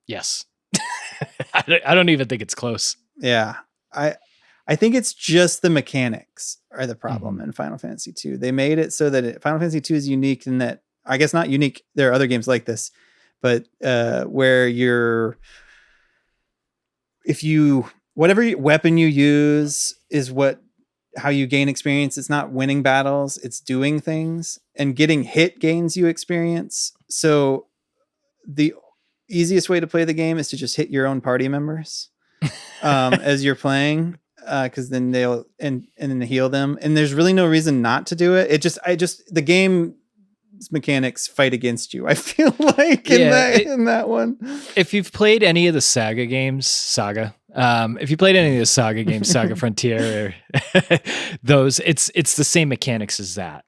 Yes. I don't even think it's close. Yeah. I think it's just the mechanics are the problem in Final Fantasy 2. They made it so that Final Fantasy 2 is unique in that, I guess not unique. There are other games like this, but where whatever weapon you use is how you gain experience. It's not winning battles, it's doing things, and getting hit gains you experience. So the easiest way to play the game is to just hit your own party members as you're playing, because then they'll and then heal them. And there's really no reason not to do it. The game's mechanics fight against you, I feel like, in that one. If you've played any of the Saga games, if you played any of the Saga games, Saga Frontier, or those, it's the same mechanics as that.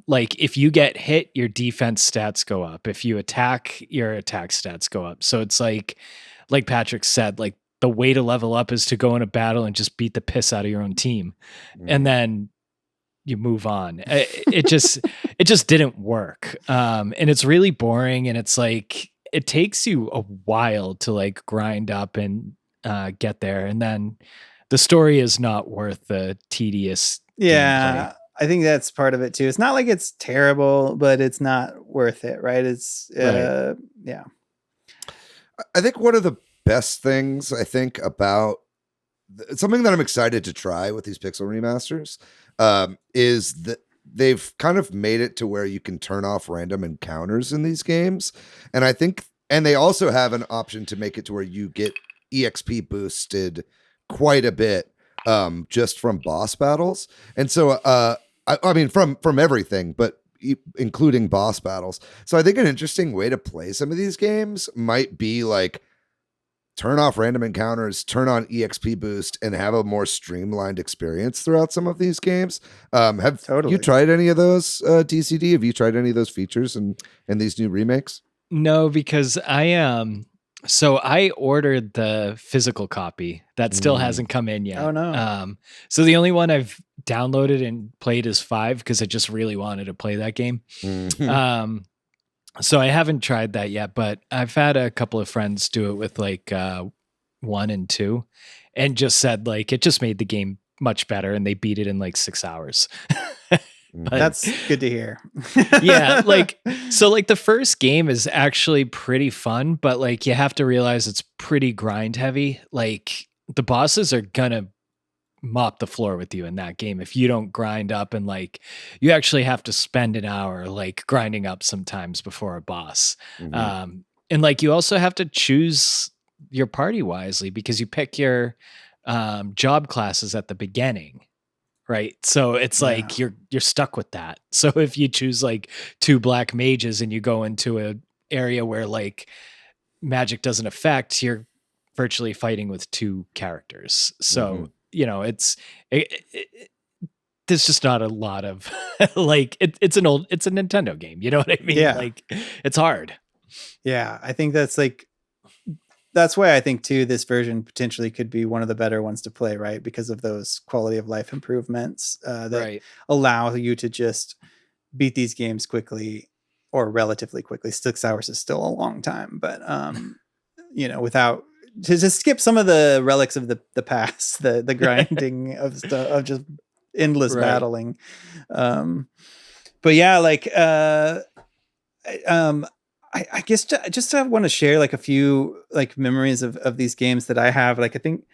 Like if you get hit, your defense stats go up. If you attack, your attack stats go up. So it's like Patrick said, like the way to level up is to go in a battle and just beat the piss out of your own team. And then you move on. It just didn't work. And it's really boring. And it's like, it takes you a while to like grind up and get there. And then the story is not worth the tedious gameplay. I think that's part of it too. It's not like it's terrible, but it's not worth it, right? It's Right. Yeah. I think one of the best things about something that I'm excited to try with these Pixel remasters is that they've kind of made it to where you can turn off random encounters in these games. And they also have an option to make it to where you get EXP boosted quite a bit just from boss battles. And so, I mean, from everything, but including boss battles. So I think an interesting way to play some of these games might be like turn off random encounters, turn on EXP boost, and have a more streamlined experience throughout some of these games. Have you tried any of those, DCD? Have you tried any of those features in these new remakes? No, because I ordered the physical copy that still hasn't come in yet. Oh no. So the only one I've downloaded and played is 5 because I just really wanted to play that game. So I haven't tried that yet, but I've had a couple of friends do it with like 1 and 2 and just said like it just made the game much better and they beat it in like 6 hours. But, that's good to hear. Yeah, like the first game is actually pretty fun, but like you have to realize it's pretty grind heavy. Like the bosses are gonna mop the floor with you in that game if you don't grind up, and like you actually have to spend an hour like grinding up sometimes before a boss. And like you also have to choose your party wisely because you pick your job classes at the beginning. Right. So it's like you're stuck with that. So if you choose like 2 black mages and you go into a area where like magic doesn't affect, you're virtually fighting with 2 characters. So, there's just not a lot of like it's a Nintendo game. You know what I mean? Yeah. Like it's hard. Yeah. I think that's why I think too, this version potentially could be one of the better ones to play, right? Because of those quality of life improvements that allow you to just beat these games quickly or relatively quickly. 6 hours is still a long time, but without to just skip some of the relics of the past, the grinding of stuff, of just endless battling. But yeah, like I guess just I want to share like a few like memories of these games that I have. Like I think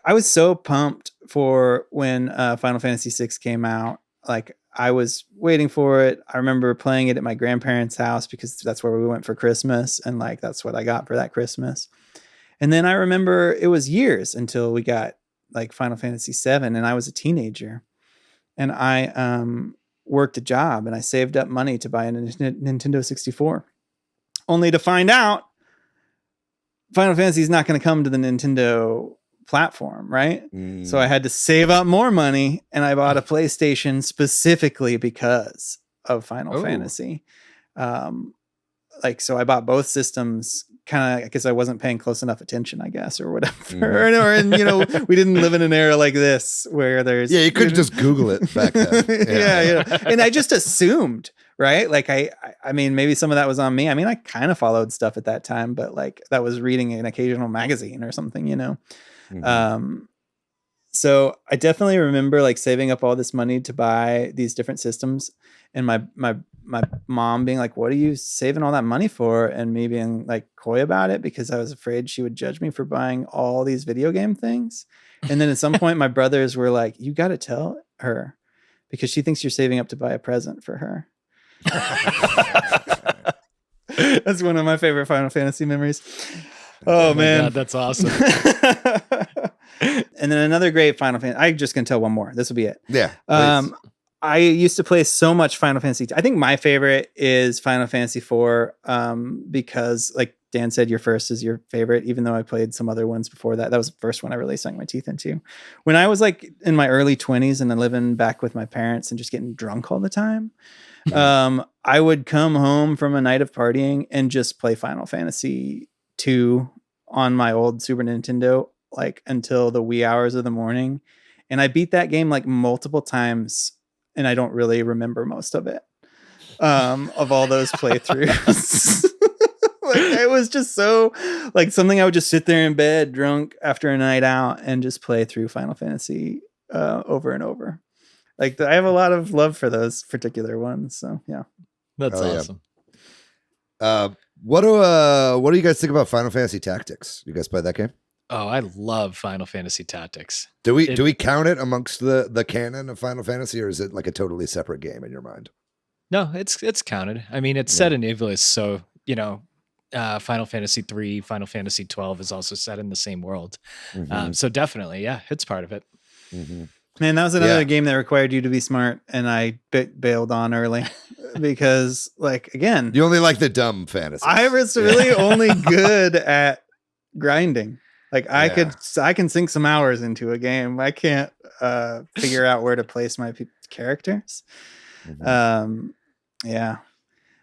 I was so pumped for when Final Fantasy VI came out. Like I was waiting for it. I remember playing it at my grandparents' house because that's where we went for Christmas, and like that's what I got for that Christmas. And then I remember it was years until we got like Final Fantasy VII, and I was a teenager, and I worked a job and I saved up money to buy a Nintendo 64. Only to find out Final Fantasy is not going to come to the Nintendo platform, right? So I had to save up more money, and I bought a PlayStation specifically because of Final Fantasy. So I bought both systems kind of because I wasn't paying close enough attention, I guess, or whatever. And we didn't live in an era like this where there's you couldn't just Google it back then. And I just assumed, right? Like I mean, maybe some of that was on me. I mean, I kind of followed stuff at that time, but like that was reading an occasional magazine or something, So I definitely remember like saving up all this money to buy these different systems, and my mom being like, "What are you saving all that money for?" And me being like coy about it because I was afraid she would judge me for buying all these video game things. And then at some point my brothers were like, "You got to tell her because she thinks you're saving up to buy a present for her." That's one of my favorite Final Fantasy memories. Oh man, God, that's awesome. And then another great Final Fantasy. I'm just gonna tell one more. This will be it. Yeah. I used to play so much Final Fantasy. I think my favorite is Final Fantasy IV, because like Dan said, your first is your favorite, even though I played some other ones before that. That was the first one I really sunk my teeth into. When I was like in my early 20s and living back with my parents and just getting drunk all the time, I would come home from a night of partying and just play Final Fantasy II on my old Super Nintendo, like until the wee hours of the morning. And I beat that game like multiple times, and I don't really remember most of it, of all those playthroughs. Like it was just so like something I would just sit there in bed drunk after a night out and just play through Final Fantasy over and over. Like I have a lot of love for those particular ones. So yeah. That's awesome. What do you guys think about Final Fantasy Tactics? You guys play that game? Oh, I love Final Fantasy Tactics. Do we count it amongst the canon of Final Fantasy, or is it like a totally separate game in your mind? No, it's counted. I mean, it's set in Ivalice, so Final Fantasy 3, Final Fantasy 12 is also set in the same world. So definitely, yeah, it's part of it. Man, that was another game that required you to be smart, and I bailed on early because, like, again, you only like the dumb fantasy. I was really only good at grinding. Like, I can sink some hours into a game. I can't figure out where to place my characters. Yeah.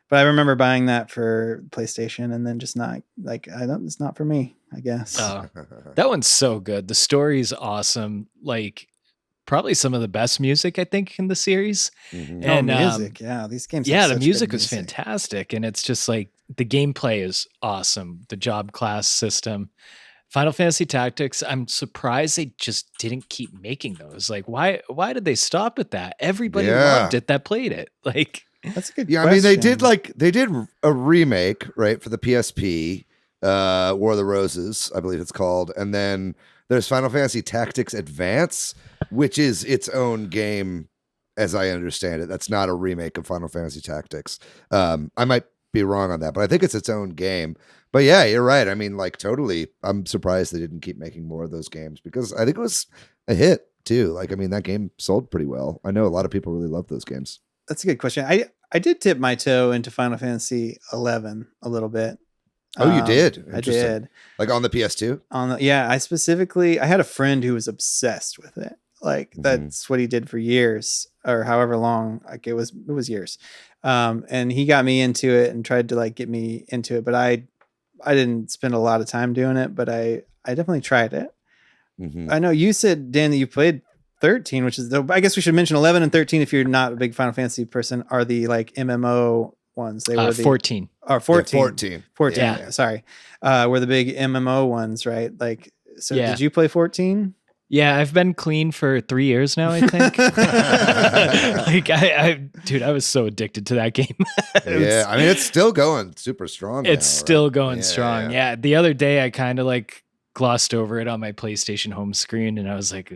But I remember buying that for PlayStation and then just not like, it's not for me, I guess. That one's so good. The story's awesome. Like probably some of the best music I think in the series. And music. Yeah. These games. Yeah. The music was fantastic. And it's just like the gameplay is awesome. The job class system, Final Fantasy Tactics. I'm surprised they just didn't keep making those. Like why did they stop at that? Everybody loved it that played it. Like, that's a good question. I mean, they did a remake, right, for the PSP, War of the Roses, I believe it's called. And then there's Final Fantasy Tactics Advance, which is its own game, as I understand it. That's not a remake of Final Fantasy Tactics. I might be wrong on that, but I think it's its own game. But yeah, you're right. I mean, like totally. I'm surprised they didn't keep making more of those games because I think it was a hit too. Like, I mean, that game sold pretty well. I know a lot of people really love those games. That's a good question. I did tip my toe into Final Fantasy 11 a little bit. Oh, you did? I did. Like on the PS2? I had a friend who was obsessed with it. Like that's what he did for years or however long. Like it was years. And he got me into it and tried to like get me into it, but I didn't spend a lot of time doing it, but I definitely tried it. I know you said, Dan, that you played 13, which is I guess we should mention 11 and 13 if you're not a big Final Fantasy person are the like MMO ones. They were 14 or 14. Yeah, 14. Yeah. Sorry. Were the big MMO ones, right? Like, so Yeah. did you play 14? Yeah, I've been clean for 3 years now, I think. Like dude, I was so addicted to that game. Yeah, I mean, it's still going super strong. It's now, still right? going strong. Yeah. The other day I kind of like glossed over it on my PlayStation home screen and I was like,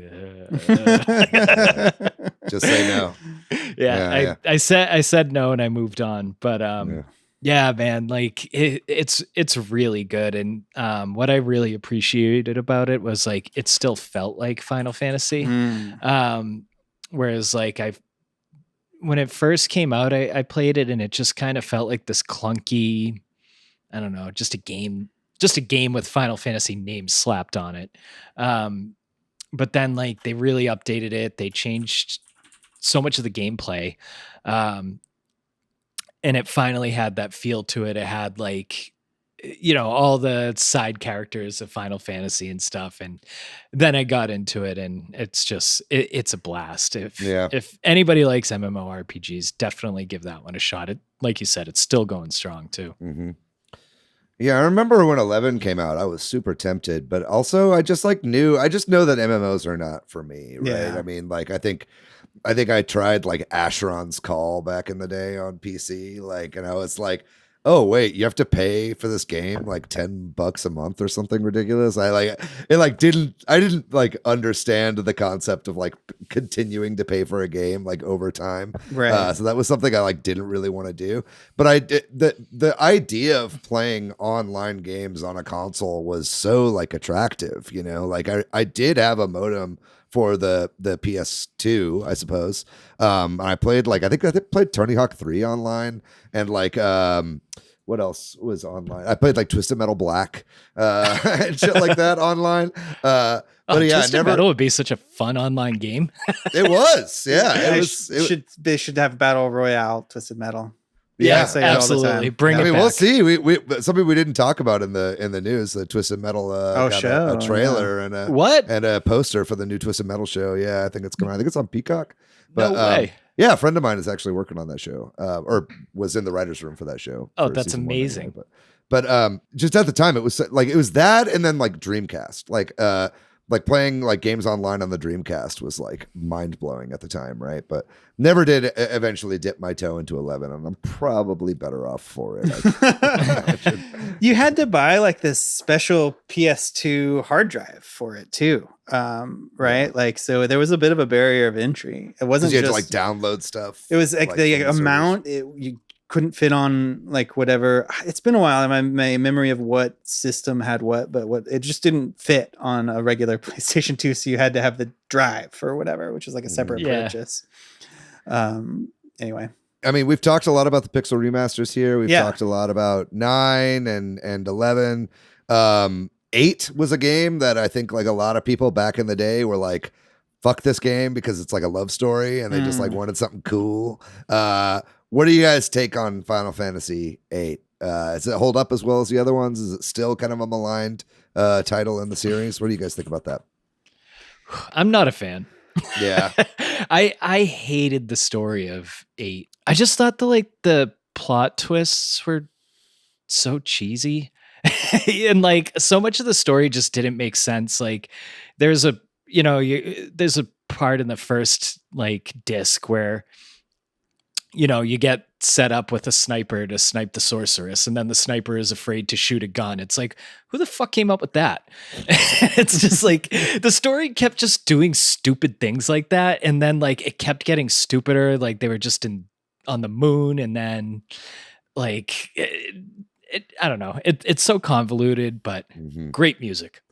Just say no. I said no and I moved on. But yeah, man, like it's really good. And what I really appreciated about it was like it still felt like Final Fantasy. Whereas like when it first came out, I played it and it just kind of felt like this clunky, I don't know, just a game with Final Fantasy names slapped on it. But then like they really updated it. They changed so much of the gameplay. And it finally had that feel to it. It had like, you know, all the side characters of Final Fantasy and stuff. And then I got into it and it's just, it's a blast. If anybody likes MMORPGs, definitely give that one a shot. It, like you said, it's still going strong too. Yeah, I remember when 11 came out, I was super tempted, but also I just know that MMOs are not for me, right? Yeah. I mean, like I think I tried like Asheron's Call back in the day on PC, like, and I was like, oh wait, you have to pay for this game like $10 a month or something ridiculous. I didn't like understand the concept of like continuing to pay for a game like over time. Right. So that was something I like didn't really want to do. But I did the idea of playing online games on a console was so like attractive, you know, like I did have a modem for the PS2, I suppose. I played like I think played Tony Hawk 3 online and like what else was online? I played like Twisted Metal Black and shit like that online. But yeah, Twisted Metal would be such a fun online game. It was, yeah. They should have Battle Royale Twisted Metal. Yeah, I say it all the absolutely. time. Bring I it mean, back. we'll see. We something we didn't talk about in the news. The Twisted Metal got a trailer and a poster for the new Twisted Metal show. Yeah, I think it's coming. I think it's on Peacock. But, No way. Yeah, a friend of mine is actually working on that show, or was in the writers' room for that show. Oh, for that's season 1 amazing. anyway. But just at the time, it was that, and then like Dreamcast, like playing like games online on the Dreamcast was like mind blowing at the time, right? But never did eventually dip my toe into 11, and I'm probably better off for it. You had to buy like this special PS2 hard drive for it too, right? Like, so there was a bit of a barrier of entry. It wasn't you had just to like download stuff. It was like the amount you couldn't fit on like whatever. It's been a while. My memory of what system had what, but it just didn't fit on a regular PlayStation 2. So you had to have the drive or whatever, which is like a separate purchase. Anyway. I mean, we've talked a lot about the Pixel remasters here. We've talked a lot about 9 and 11. 8 was a game that I think like a lot of people back in the day were like, fuck this game because it's like a love story and they just like wanted something cool. What do you guys take on Final Fantasy 8? Does it hold up as well as the other ones? Is it still kind of a maligned title in the series? What do you guys think about that? I'm not a fan. Yeah. I hated the story of 8. I just thought the plot twists were so cheesy. And like so much of the story just didn't make sense. Like there's a part in the first like disc where you get set up with a sniper to snipe the sorceress, and then the sniper is afraid to shoot a gun. It's like, who the fuck came up with that? It's just like the story kept just doing stupid things like that, and then like it kept getting stupider. Like they were just on the moon, and then like I don't know. It's so convoluted, but great music.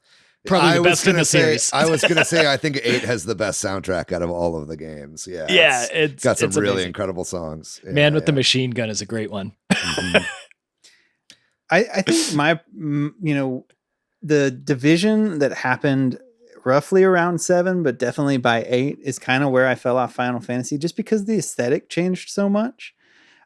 Probably the best in the series. I was gonna say I think 8 has the best soundtrack out of all of the games. Yeah, it's got some really amazing. incredible songs. Yeah, Man with the Machine Gun is a great one. I think the division that happened roughly around 7, but definitely by 8 is kind of where I fell off Final Fantasy, just because the aesthetic changed so much.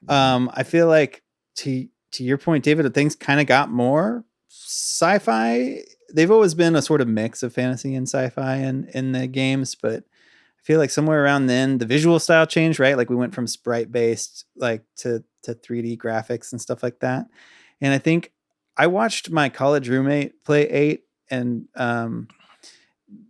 I feel like to your point, David, things kind of got more sci-fi. They've always been a sort of mix of fantasy and sci-fi in the games, but I feel like somewhere around then the visual style changed, right? Like we went from sprite based like to 3D graphics and stuff like that. And I think I watched my college roommate play 8 and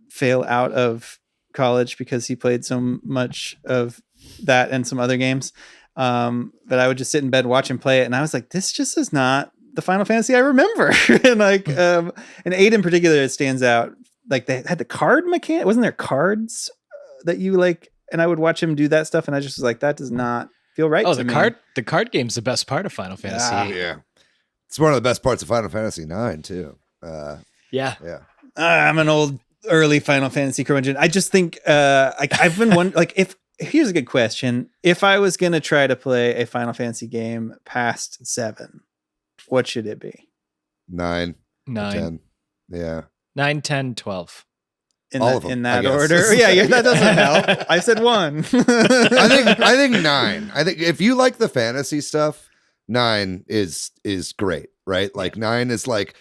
fail out of college because he played so much of that and some other games. But I would just sit in bed, watch him play it, and I was like, this just is not the Final Fantasy I remember. And and 8 in particular, it stands out. Like they had the card mechanic. Wasn't there cards that you like? And I would watch him do that stuff, and I just was like, that does not feel right. The card game's the best part of Final Fantasy. Yeah. It's one of the best parts of Final Fantasy 9 too. Yeah. I'm an old early Final Fantasy curmudgeon. I just think I've been one like if here's a good question. If I was gonna try to play a Final Fantasy game past 7, what should it be? 9. 10. Yeah. 9, 10, 12. In that order. Yeah, that doesn't help. I said 1. I think 9. I think if you like the fantasy stuff, 9 is great, right? Like 9 is like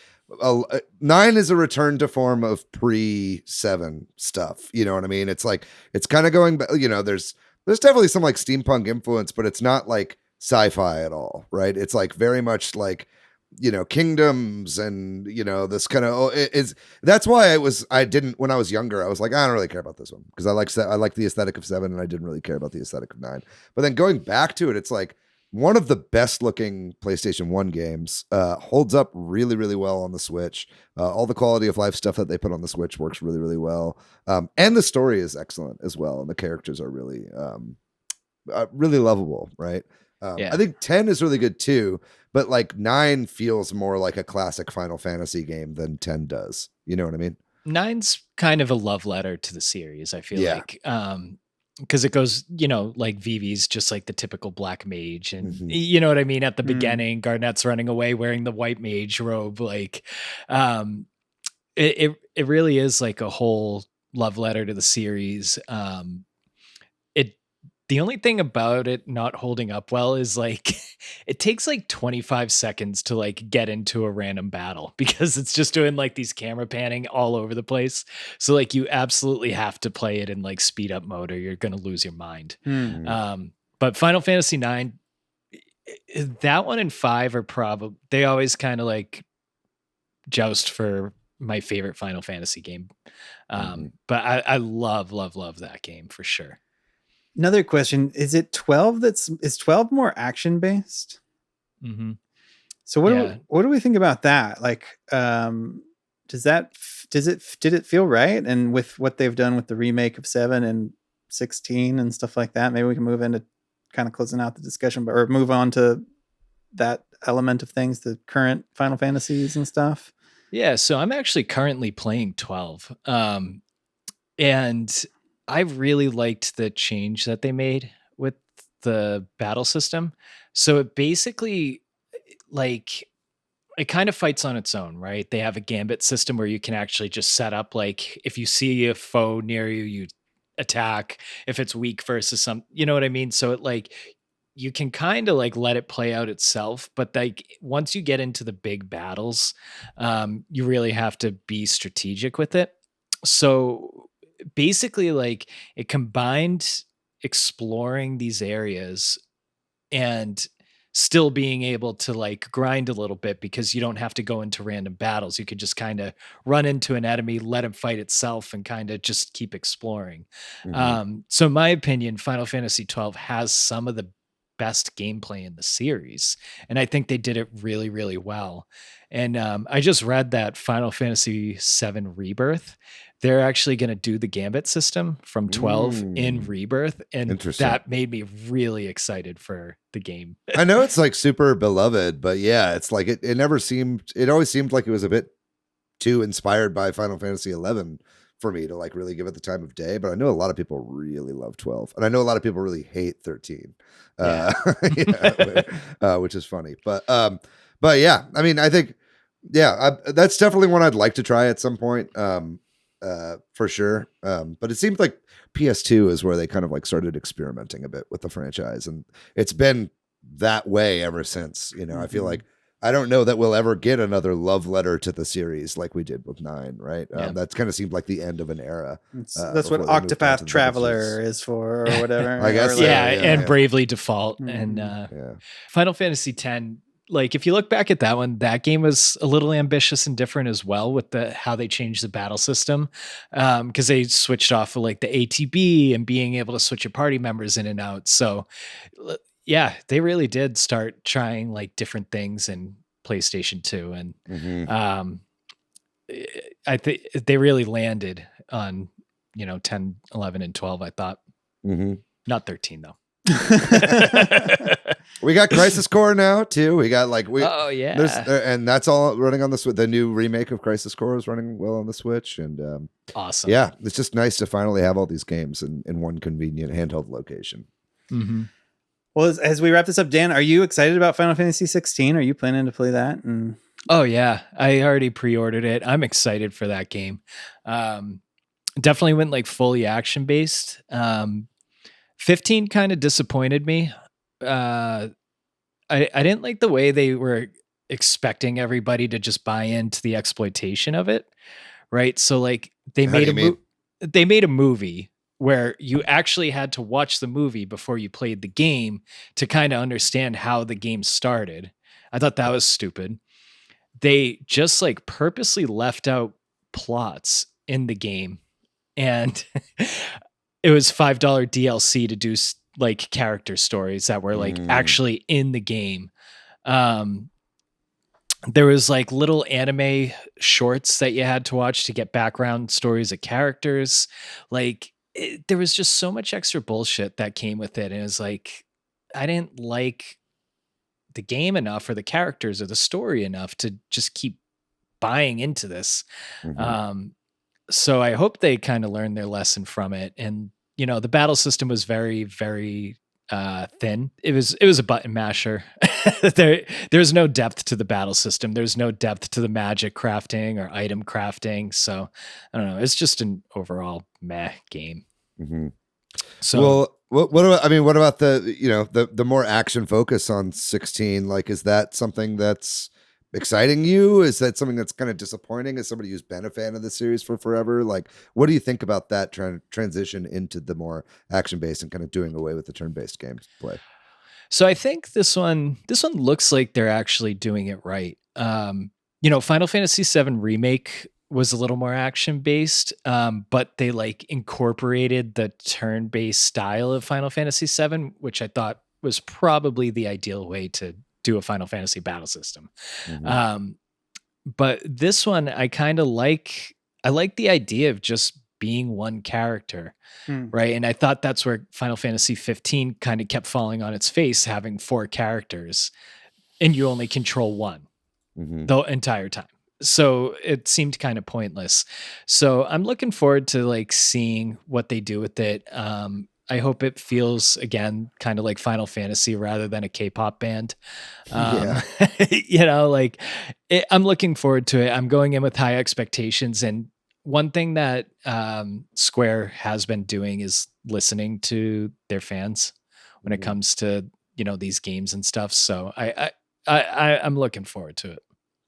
9 is a return to form of pre-7 stuff. You know what I mean? It's like it's kind of going back. You know, there's definitely some like steampunk influence, but it's not like sci-fi at all, right? It's like very much like, you know, kingdoms and, you know, this kind of that's why when I was younger, I was like, I don't really care about this one because I like the aesthetic of 7 and I didn't really care about the aesthetic of 9. But then going back to it, it's like one of the best looking PlayStation 1 games, holds up really, really well on the Switch. All the quality of life stuff that they put on the Switch works really, really well. And the story is excellent as well. And the characters are really, really lovable, right? I think 10 is really good too, but like 9 feels more like a classic Final Fantasy game than 10 does. You know what I mean? 9's kind of a love letter to the series, I feel like. Because it goes, you know, like Vivi's just like the typical black mage. And you know what I mean? At the beginning, Garnet's running away wearing the white mage robe. Like, it really is like a whole love letter to the series. The only thing about it not holding up well is like it takes like 25 seconds to like get into a random battle because it's just doing like these camera panning all over the place. So like you absolutely have to play it in like speed up mode or you're going to lose your mind. But Final Fantasy 9, that one and 5 are probably, they always kind of like joust for my favorite Final Fantasy game. But I love that game for sure. Another question, is it 12 is 12 more action based? So what do we think about that? Like, did it feel right? And with what they've done with the remake of 7 and 16 and stuff like that, maybe we can move into kind of closing out the discussion, or move on to that element of things, the current Final Fantasies and stuff. Yeah. So I'm actually currently playing 12. And I really liked the change that they made with the battle system. So it basically, like, it kind of fights on its own, right? They have a gambit system where you can actually just set up, like, if you see a foe near you, you attack. If it's weak versus some, you know what I mean? So it like, you can kind of like let it play out itself, but like once you get into the big battles, you really have to be strategic with it. So basically, like, it combined exploring these areas and still being able to like grind a little bit because you don't have to go into random battles. You could just kind of run into an enemy, let it fight itself, and kind of just keep exploring. So in my opinion, Final Fantasy 12 has some of the best gameplay in the series. And I think they did it really, really well. And I just read that Final Fantasy VII Rebirth, they're actually going to do the Gambit system from 12 in Rebirth. And that made me really excited for the game. I know it's like super beloved, but yeah, it's like it always seemed like it was a bit too inspired by Final Fantasy 11 for me to like really give it the time of day. But I know a lot of people really love 12, and I know a lot of people really hate 13, which is funny. But yeah, I mean, I think, that's definitely one I'd like to try at some point. For sure. But it seemed like PS2 is where they kind of like started experimenting a bit with the franchise, and it's been that way ever since. I feel like I don't know that we'll ever get another love letter to the series like we did with 9, right? That kind of seemed like the end of an era. That's what Octopath Traveler is for, or whatever. I guess. And Bravely Default and Final Fantasy X. Like, if you look back at that one, that game was a little ambitious and different as well with how they changed the battle system, because they switched off of like the ATB and being able to switch your party members in and out. So yeah, they really did start trying like different things in PlayStation 2. And I think they really landed on, 10, 11, and 12, I thought. Not 13 though. We got Crisis Core now too. We got and that's all running on the Switch. The new remake of Crisis Core is running well on the Switch, and awesome. Yeah, it's just nice to finally have all these games in one convenient handheld location. Well, as we wrap this up, Dan, are you excited about Final Fantasy 16? Are you planning to play that? Oh yeah, I already pre-ordered it. I'm excited for that game. Definitely went like fully action based. 15 kind of disappointed me. I didn't like the way they were expecting everybody to just buy into the exploitation of it, right? So like they made a movie where you actually had to watch the movie before you played the game to kind of understand how the game started. I thought that was stupid. They just like purposely left out plots in the game, and it was $5 DLC to do like character stories that were like actually in the game. There was like little anime shorts that you had to watch to get background stories of characters. Like there was just so much extra bullshit that came with it. And it was like, I didn't like the game enough or the characters or the story enough to just keep buying into this. So I hope they kind of learned their lesson from it. And, the battle system was very, very thin. It was a button masher. There's no depth to the battle system. There's no depth to the magic crafting or item crafting. So I don't know. It's just an overall meh game. So what about the more action focus on 16? Like, is that something that's exciting you? Is that something that's kind of disappointing as somebody who's been a fan of the series for forever? Like, what do you think about that transition into the more action-based and kind of doing away with the turn-based gameplay? So I think this one looks like they're actually doing it right. Final Fantasy VII Remake was a little more action-based, but they like incorporated the turn-based style of Final Fantasy VII, which I thought was probably the ideal way to do a Final Fantasy battle system. But this one, I kind of like the idea of just being one character, right? And I thought that's where Final Fantasy 15 kind of kept falling on its face, having 4 characters and you only control one the entire time. So it seemed kind of pointless. So I'm looking forward to like seeing what they do with it. I hope it feels again kind of like Final Fantasy rather than a K-pop band. I'm looking forward to it. I'm going in with high expectations, and one thing that Square has been doing is listening to their fans when it comes to these games and stuff. So I'm looking forward to it.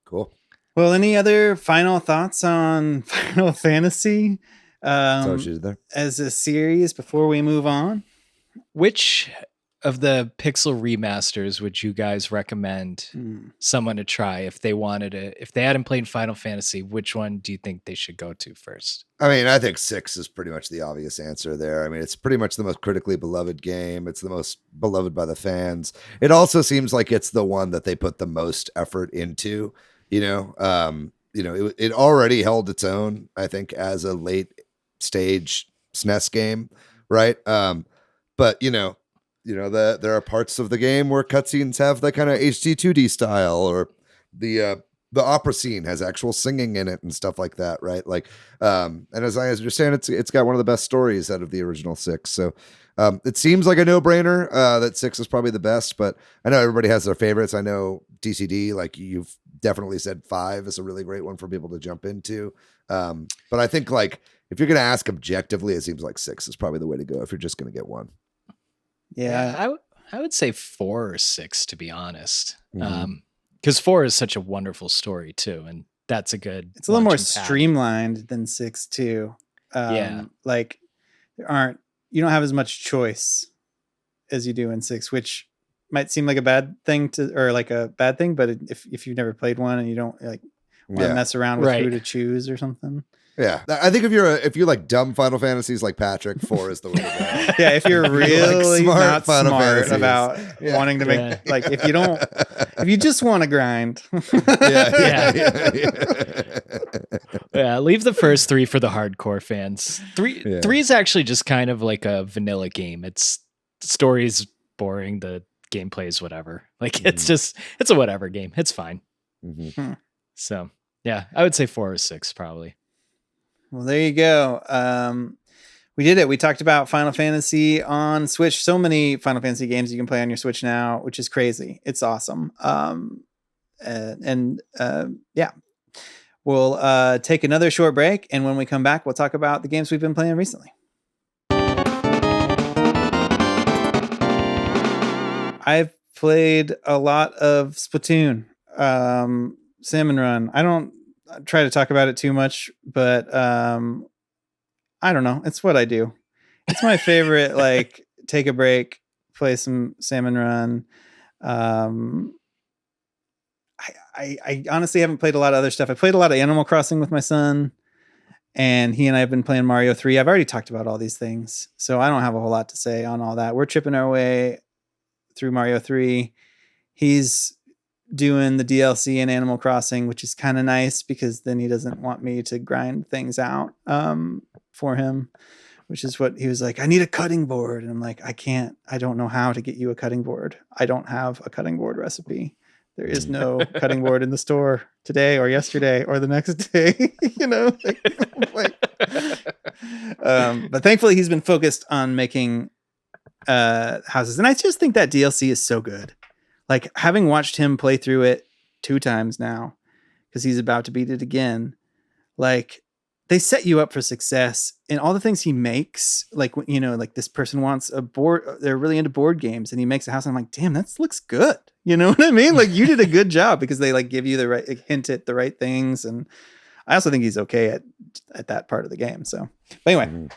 Cool. Well, any other final thoughts on Final Fantasy as a series before we move on? Which of the Pixel remasters, would you guys recommend someone to try if they wanted to, if they hadn't played Final Fantasy, which one do you think they should go to first? I mean, I think 6 is pretty much the obvious answer there. I mean, it's pretty much the most critically beloved game. It's the most beloved by the fans. It also seems like it's the one that they put the most effort into, it already held its own, I think, as a late stage SNES game. Right. But there are parts of the game where cutscenes have that kind of HD 2D style, or the opera scene has actual singing in it and stuff like that, right? Like, and as I understand, it's got one of the best stories out of the original 6. So it seems like a no-brainer that 6 is probably the best, but I know everybody has their favorites. I know DCD, like you've definitely said 5 is a really great one for people to jump into. But I think like if you're going to ask objectively, it seems like 6 is probably the way to go if you're just going to get one. Yeah, I would say 4 or 6, to be honest. Because 4 is such a wonderful story too, and that's a good. It's a little more streamlined than 6 too. Like you don't have as much choice as you do in 6, which might seem like a bad thing but if you've never played one and you don't like want to mess around with who to choose or something. Yeah, I think if you like dumb Final Fantasies like Patrick, 4 is the way to go. Yeah, if you're really like not Final smart Fantasies. about wanting to make like if you just want to grind. Yeah, leave the first 3 for the hardcore fans. 3 is actually just kind of like a vanilla game. It's the story's boring, the gameplay is whatever. Like it's a whatever game. It's fine. So yeah, I would say 4 or 6 probably. Well, there you go. We did it. We talked about Final Fantasy on Switch. So many Final Fantasy games you can play on your Switch now, which is crazy. It's awesome. We'll take another short break, and when we come back, we'll talk about the games we've been playing recently. I've played a lot of Splatoon, Salmon Run. I don't try to talk about it too much, but I don't know. It's what I do. It's my favorite. Like, take a break, play some Salmon Run. I honestly haven't played a lot of other stuff. I played a lot of Animal Crossing with my son, and he and I have been playing Mario 3. I've already talked about all these things, so I don't have a whole lot to say on all that. We're chipping our way through Mario 3. He's doing the DLC in Animal Crossing, which is kind of nice because then he doesn't want me to grind things out for him, which is what he was like, I need a cutting board. And I'm like, I don't know how to get you a cutting board. I don't have a cutting board recipe. There is no cutting board in the store today or yesterday or the next day, but thankfully he's been focused on making houses. And I just think that DLC is so good. Like, having watched him play through it 2 times now, because he's about to beat it again, like, they set you up for success in all the things he makes. Like, like this person wants a board. They're really into board games, and he makes a house. And I'm like, damn, that looks good. You know what I mean? Like, you did a good job because they like give you the right hint at the right things. And I also think he's okay at that part of the game. So, but anyway,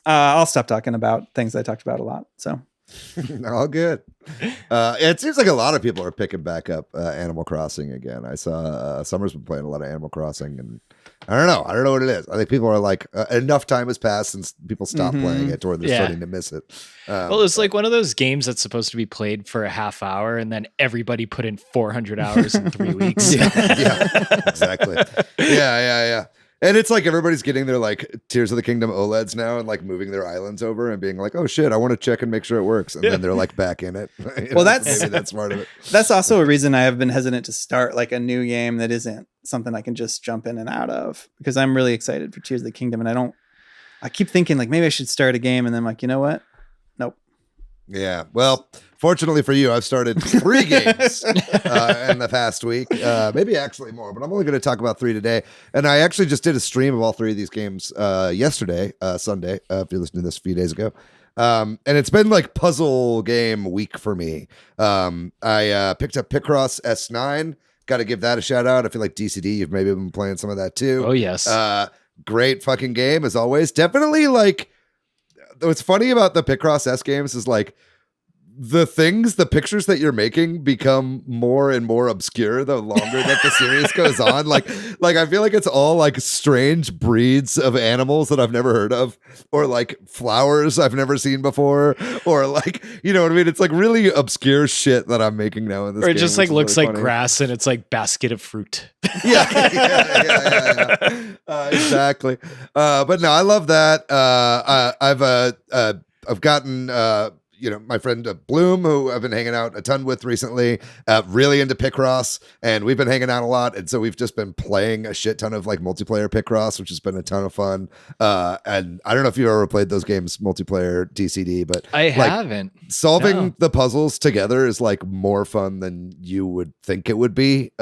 I'll stop talking about things I talked about a lot. So. All good. It seems like a lot of people are picking back up Animal Crossing again. I saw Summer's been playing a lot of Animal Crossing, and I don't know what it is. I think people are like, enough time has passed since people stopped playing it, or they're starting to miss it. Well, it's like one of those games that's supposed to be played for a half hour, and then everybody put in 400 hours in 3 weeks. Yeah, exactly. Yeah. And it's like everybody's getting their like Tears of the Kingdom OLEDs now and like moving their islands over and being like, oh shit, I want to check and make sure it works. And then they're like back in it. Well, maybe that's part of it. That's also a reason I have been hesitant to start like a new game that isn't something I can just jump in and out of, because I'm really excited for Tears of the Kingdom. And I keep thinking like maybe I should start a game, and then I'm like, you know what? Nope. Yeah. Well, fortunately for you, I've started 3 games in the past week, maybe actually more, but I'm only going to talk about 3 today. And I actually just did a stream of all 3 of these games yesterday, Sunday, if you're listening to this a few days ago. And it's been like puzzle game week for me. I picked up Picross S9. Got to give that a shout out. I feel like DCD, you've maybe been playing some of that too. Oh, yes. Great fucking game as always. Definitely like, what's funny about the Picross S games is like the pictures that you're making become more and more obscure the longer that the series goes on. Like I feel like it's all like strange breeds of animals that I've never heard of, or like flowers I've never seen before, or like, you know what I mean? It's like really obscure shit that I'm making now in this Or it game, just like looks really like funny. grass and it's like basket of fruit. Yeah. Exactly. But no, I love that. I've gotten my friend Bloom, who I've been hanging out a ton with recently, really into Picross, and we've been hanging out a lot, and so we've just been playing a shit ton of like multiplayer Picross, which has been a ton of fun. And I don't know if you've ever played those games multiplayer DCD, but I haven't. Solving the puzzles together is like more fun than you would think it would be.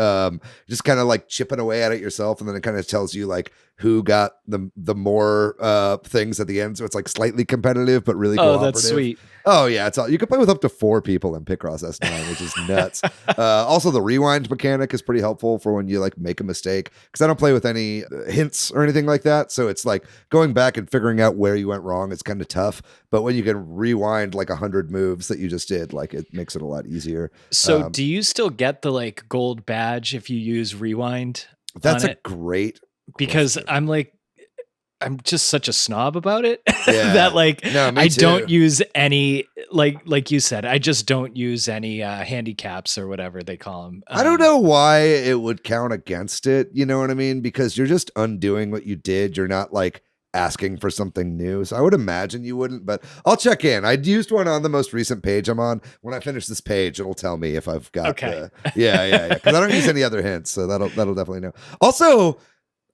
Just kind of like chipping away at it yourself, and then it kind of tells you like who got the more things at the end. So it's like slightly competitive, but really cooperative. Oh, that's sweet. Oh yeah, it's all you can play with up to 4 people in Picross S9, which is nuts. Also, the rewind mechanic is pretty helpful for when you like make a mistake, because I don't play with any hints or anything like that. So it's like going back and figuring out where you went wrong. It's kind of tough, but when you can rewind like 100 moves that you just did, like it makes it a lot easier. So do you still get the like gold badge if you use rewind? That's on a it? great Because question. I'm just such a snob about it Yeah. that like No, me I too. don't use any like you said, I just don't use any handicaps or whatever they call them. I don't know why it would count against it. You know what I mean? Because you're just undoing what you did. You're not like asking for something new. So I would imagine you wouldn't, but I'll check in. I used one on the most recent page I'm on. When I finish this page, it'll tell me if I've got yeah. Because I don't use any other hints. So that'll definitely know. Also,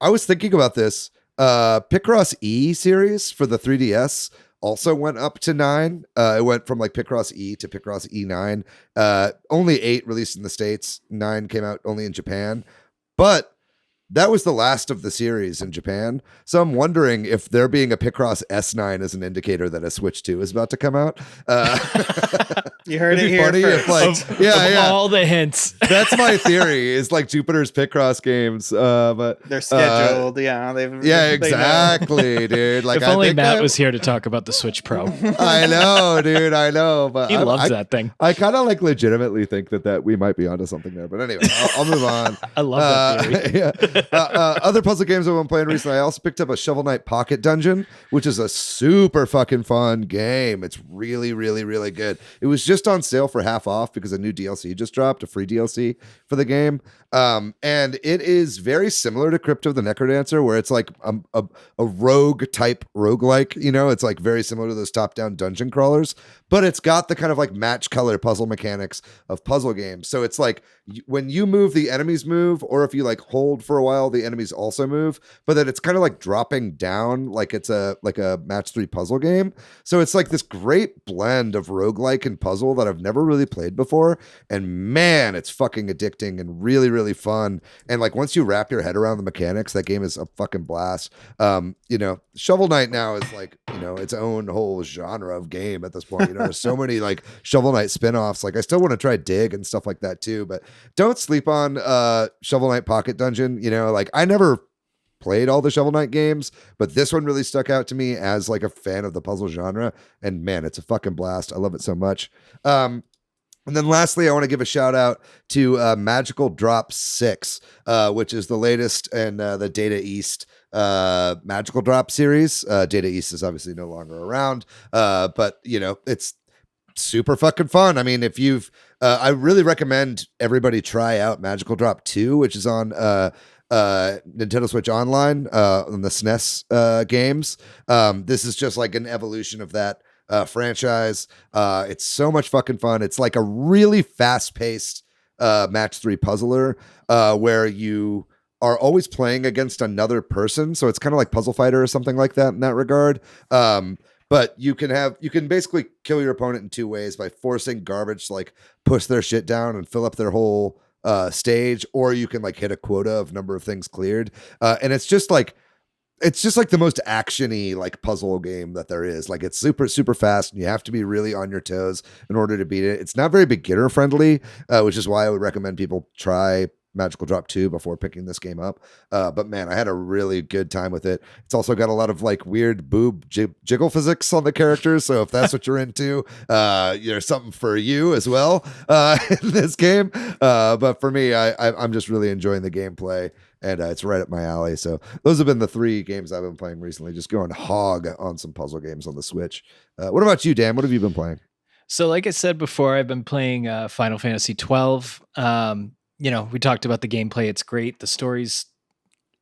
I was thinking about this. Picross E series for the 3DS also went up to 9. It went from like Picross E to Picross E9. Only 8 released in the States. 9 came out only in Japan. But that was the last of the series in Japan. So I'm wondering if there being a Picross S9 is an indicator that a Switch 2 is about to come out. You heard it It'd be here funny if, first. like, Of all the hints. That's my theory, is like Jupiter's Picross games. But They're scheduled. They exactly, dude. Like, If only Matt was here to talk about the Switch Pro. I know, dude. I know, but He loves that thing. I kind of like legitimately think that we might be onto something there. But anyway, I'll move on. I love that theory. Yeah. Other puzzle games I've been playing recently, I also picked up a Shovel Knight Pocket Dungeon, which is a super fucking fun game. It's really, really, really good. It was just on sale for half off because a new DLC just dropped, a free DLC for the game. And it is very similar to Crypto the Necrodancer, where it's like a rogue type roguelike, you know, it's like very similar to those top-down dungeon crawlers, but it's got the kind of like match color puzzle mechanics of puzzle games. So it's like when you move, the enemies move, or if you like hold for a while, the enemies also move, but then it's kind of like dropping down like it's a match 3 puzzle game. So it's like this great blend of roguelike and puzzle that I've never really played before. And man, it's fucking addicting and really, really fun. And like once you wrap your head around the mechanics, that game is a fucking blast. You know, Shovel Knight now is like, you know, its own whole genre of game at this point. You know, there's so many like Shovel Knight spin-offs. Like I still want to try Dig and stuff like that too, but don't sleep on Shovel Knight Pocket Dungeon. You know, like I never played all the Shovel Knight games, but this one really stuck out to me as like a fan of the puzzle genre. And man, it's a fucking blast. I love it so much. And then lastly, I want to give a shout out to Magical Drop 6, which is the latest in the Data East Magical Drop series. Data East is obviously no longer around, but you know, it's super fucking fun. I mean, if you've, I really recommend everybody try out Magical Drop 2, which is on Nintendo Switch Online on the SNES games. This is just like an evolution of that franchise. It's so much fucking fun. It's like a really fast-paced match 3 puzzler where you are always playing against another person. So it's kind of like Puzzle Fighter or something like that in that regard. But you can basically kill your opponent in 2 ways: by forcing garbage to like push their shit down and fill up their whole stage, or you can like hit a quota of number of things cleared. And it's just like the most actiony like puzzle game that there is. Like it's super, super fast, and you have to be really on your toes in order to beat it. It's not very beginner friendly, which is why I would recommend people try Magical Drop 2 before picking this game up. But man, I had a really good time with it. It's also got a lot of like weird boob jiggle physics on the characters. So if that's what you're into, there's something for you as well in this game. But for me, I'm just really enjoying the gameplay, and it's right up my alley. So those have been the 3 games I've been playing recently, just going hog on some puzzle games on the Switch. What about you, Dan? What have you been playing? So like I said before, I've been playing Final Fantasy 12. We talked about the gameplay. It's great. The story's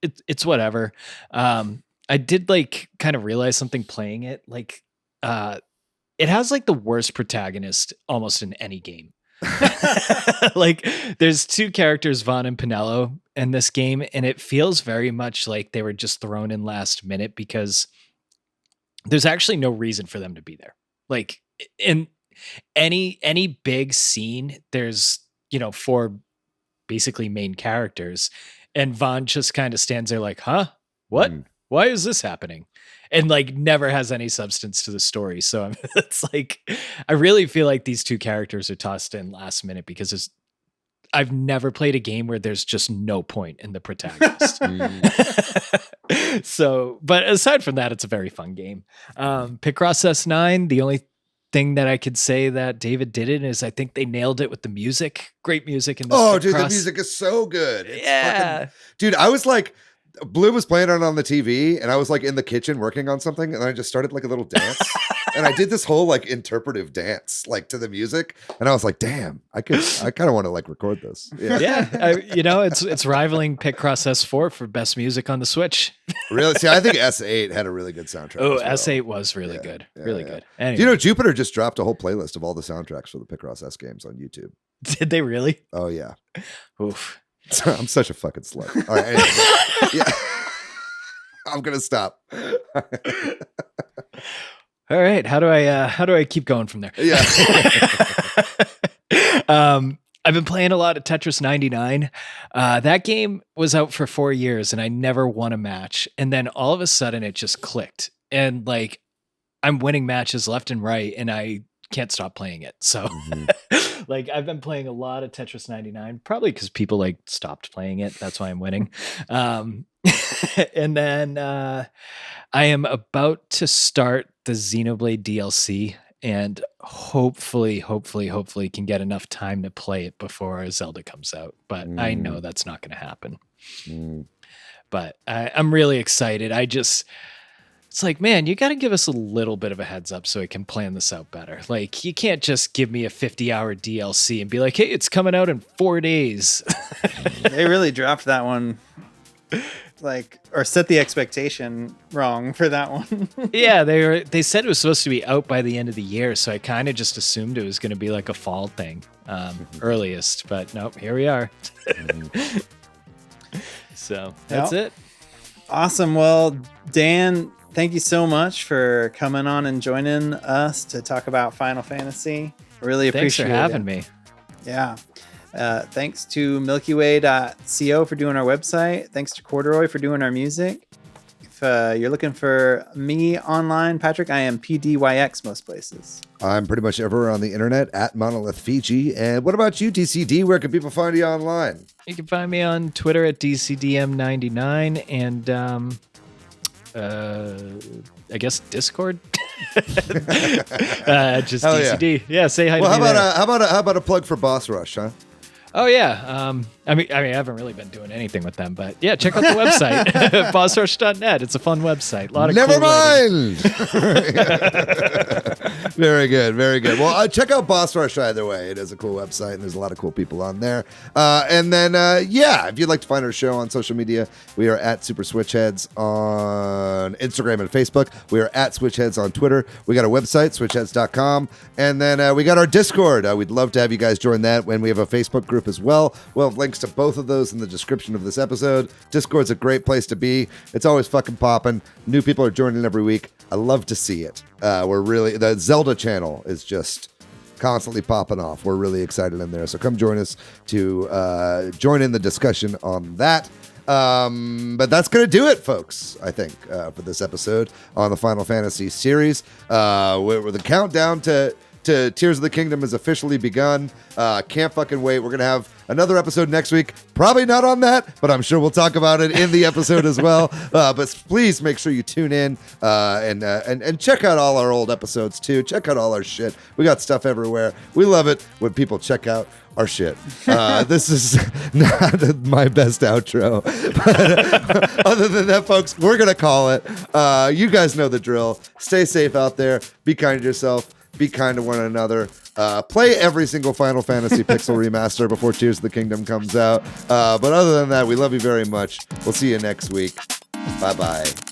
it's whatever. I did like kind of realize something playing it. Like it has like the worst protagonist almost in any game. Like there's 2 characters, Vaughn and Pinello, in this game, and it feels very much like they were just thrown in last minute because there's actually no reason for them to be there. Like in any big scene, there's 4 basically main characters, and Vaughn just kind of stands there like, huh, what? Why is this happening? And like never has any substance to the story. So it's like, I really feel like these 2 characters are tossed in last minute because I've never played a game where there's just no point in the protagonist. So, but aside from that, it's a very fun game. Picross S9, the only thing that I could say that David did it is I think they nailed it with the music. Great music. In this Dude, the music is so good. It's dude, I was like, Blue was playing it on the TV, and I was like in the kitchen working on something, and I just started like a little dance, and I did this whole like interpretive dance like to the music, and I was like, damn, I kind of want to like record this. It's rivaling Picross S4 for best music on the Switch. Really? See, I think S8 had a really good soundtrack. Oh, S8 was really good. Really good. Anyway. Do you know Jupiter just dropped a whole playlist of all the soundtracks for the Picross S games on YouTube? Did they really? Oh yeah. Oof. I'm such a fucking slut. All right, anyway. Yeah. I'm gonna stop. All right. How do I keep going from there? Yeah. I've been playing a lot of Tetris 99. That game was out for 4 years and I never won a match. And then all of a sudden it just clicked. And like I'm winning matches left and right and I can't stop playing it. So like I've been playing a lot of Tetris 99, probably because people like stopped playing it. That's why I'm winning. And then I am about to start the Xenoblade DLC and hopefully can get enough time to play it before Zelda comes out. But I know that's not going to happen. But I'm really excited. It's like, man, you got to give us a little bit of a heads up so I can plan this out better. Like, you can't just give me a 50-hour DLC and be like, hey, it's coming out in 4 days. They really dropped that one, like, or set the expectation wrong for that one. Yeah, they said it was supposed to be out by the end of the year, so I kind of just assumed it was going to be like a fall thing, earliest. But nope, here we are. So that's it. Awesome. Well, Dan, thank you so much for coming on and joining us to talk about Final Fantasy. Really appreciate it. Thanks for having me. Yeah. Thanks to MilkyWay.co for doing our website. Thanks to Corduroy for doing our music. If you're looking for me online, Patrick, I am PDYX most places. I'm pretty much everywhere on the internet at Monolith Fiji. And what about you, DCD? Where can people find you online? You can find me on Twitter at DCDM99 and I guess Discord. Just Hell DCD. Yeah, say hi to me. How about a plug for Boss Rush, huh? Oh yeah. I mean, I haven't really been doing anything with them, but yeah, check out the website, bossrush.net. It's a fun website. A lot of Never cool mind. Very good, very good. Well, check out Boss Rush either way. It is a cool website, and there's a lot of cool people on there. And then, if you'd like to find our show on social media, we are at Super Switch Headz on Instagram and Facebook. We are at Switch Headz on Twitter. We got a website, switchheadz.com. And then we got our Discord. We'd love to have you guys join that when we have a Facebook group as well. We'll have links to both of those in the description of this episode. Discord's a great place to be. It's always fucking popping. New people are joining every week. I love to see it. The Zelda channel is just constantly popping off. We're really excited in there. So come join us to join in the discussion on that. But that's going to do it, folks, I think, for this episode on the Final Fantasy series. We're the countdown to to Tears of the Kingdom has officially begun. Can't fucking wait. We're going to have another episode next week. Probably not on that, but I'm sure we'll talk about it in the episode as well. But please make sure you tune in and check out all our old episodes too. Check out all our shit. We got stuff everywhere. We love it when people check out our shit. This is not my best outro. But other than that, folks, we're going to call it. You guys know the drill. Stay safe out there. Be kind to yourself. Be kind to one another. Play every single Final Fantasy Pixel remaster before Tears of the Kingdom comes out. But other than that, we love you very much. We'll see you next week. Bye-bye.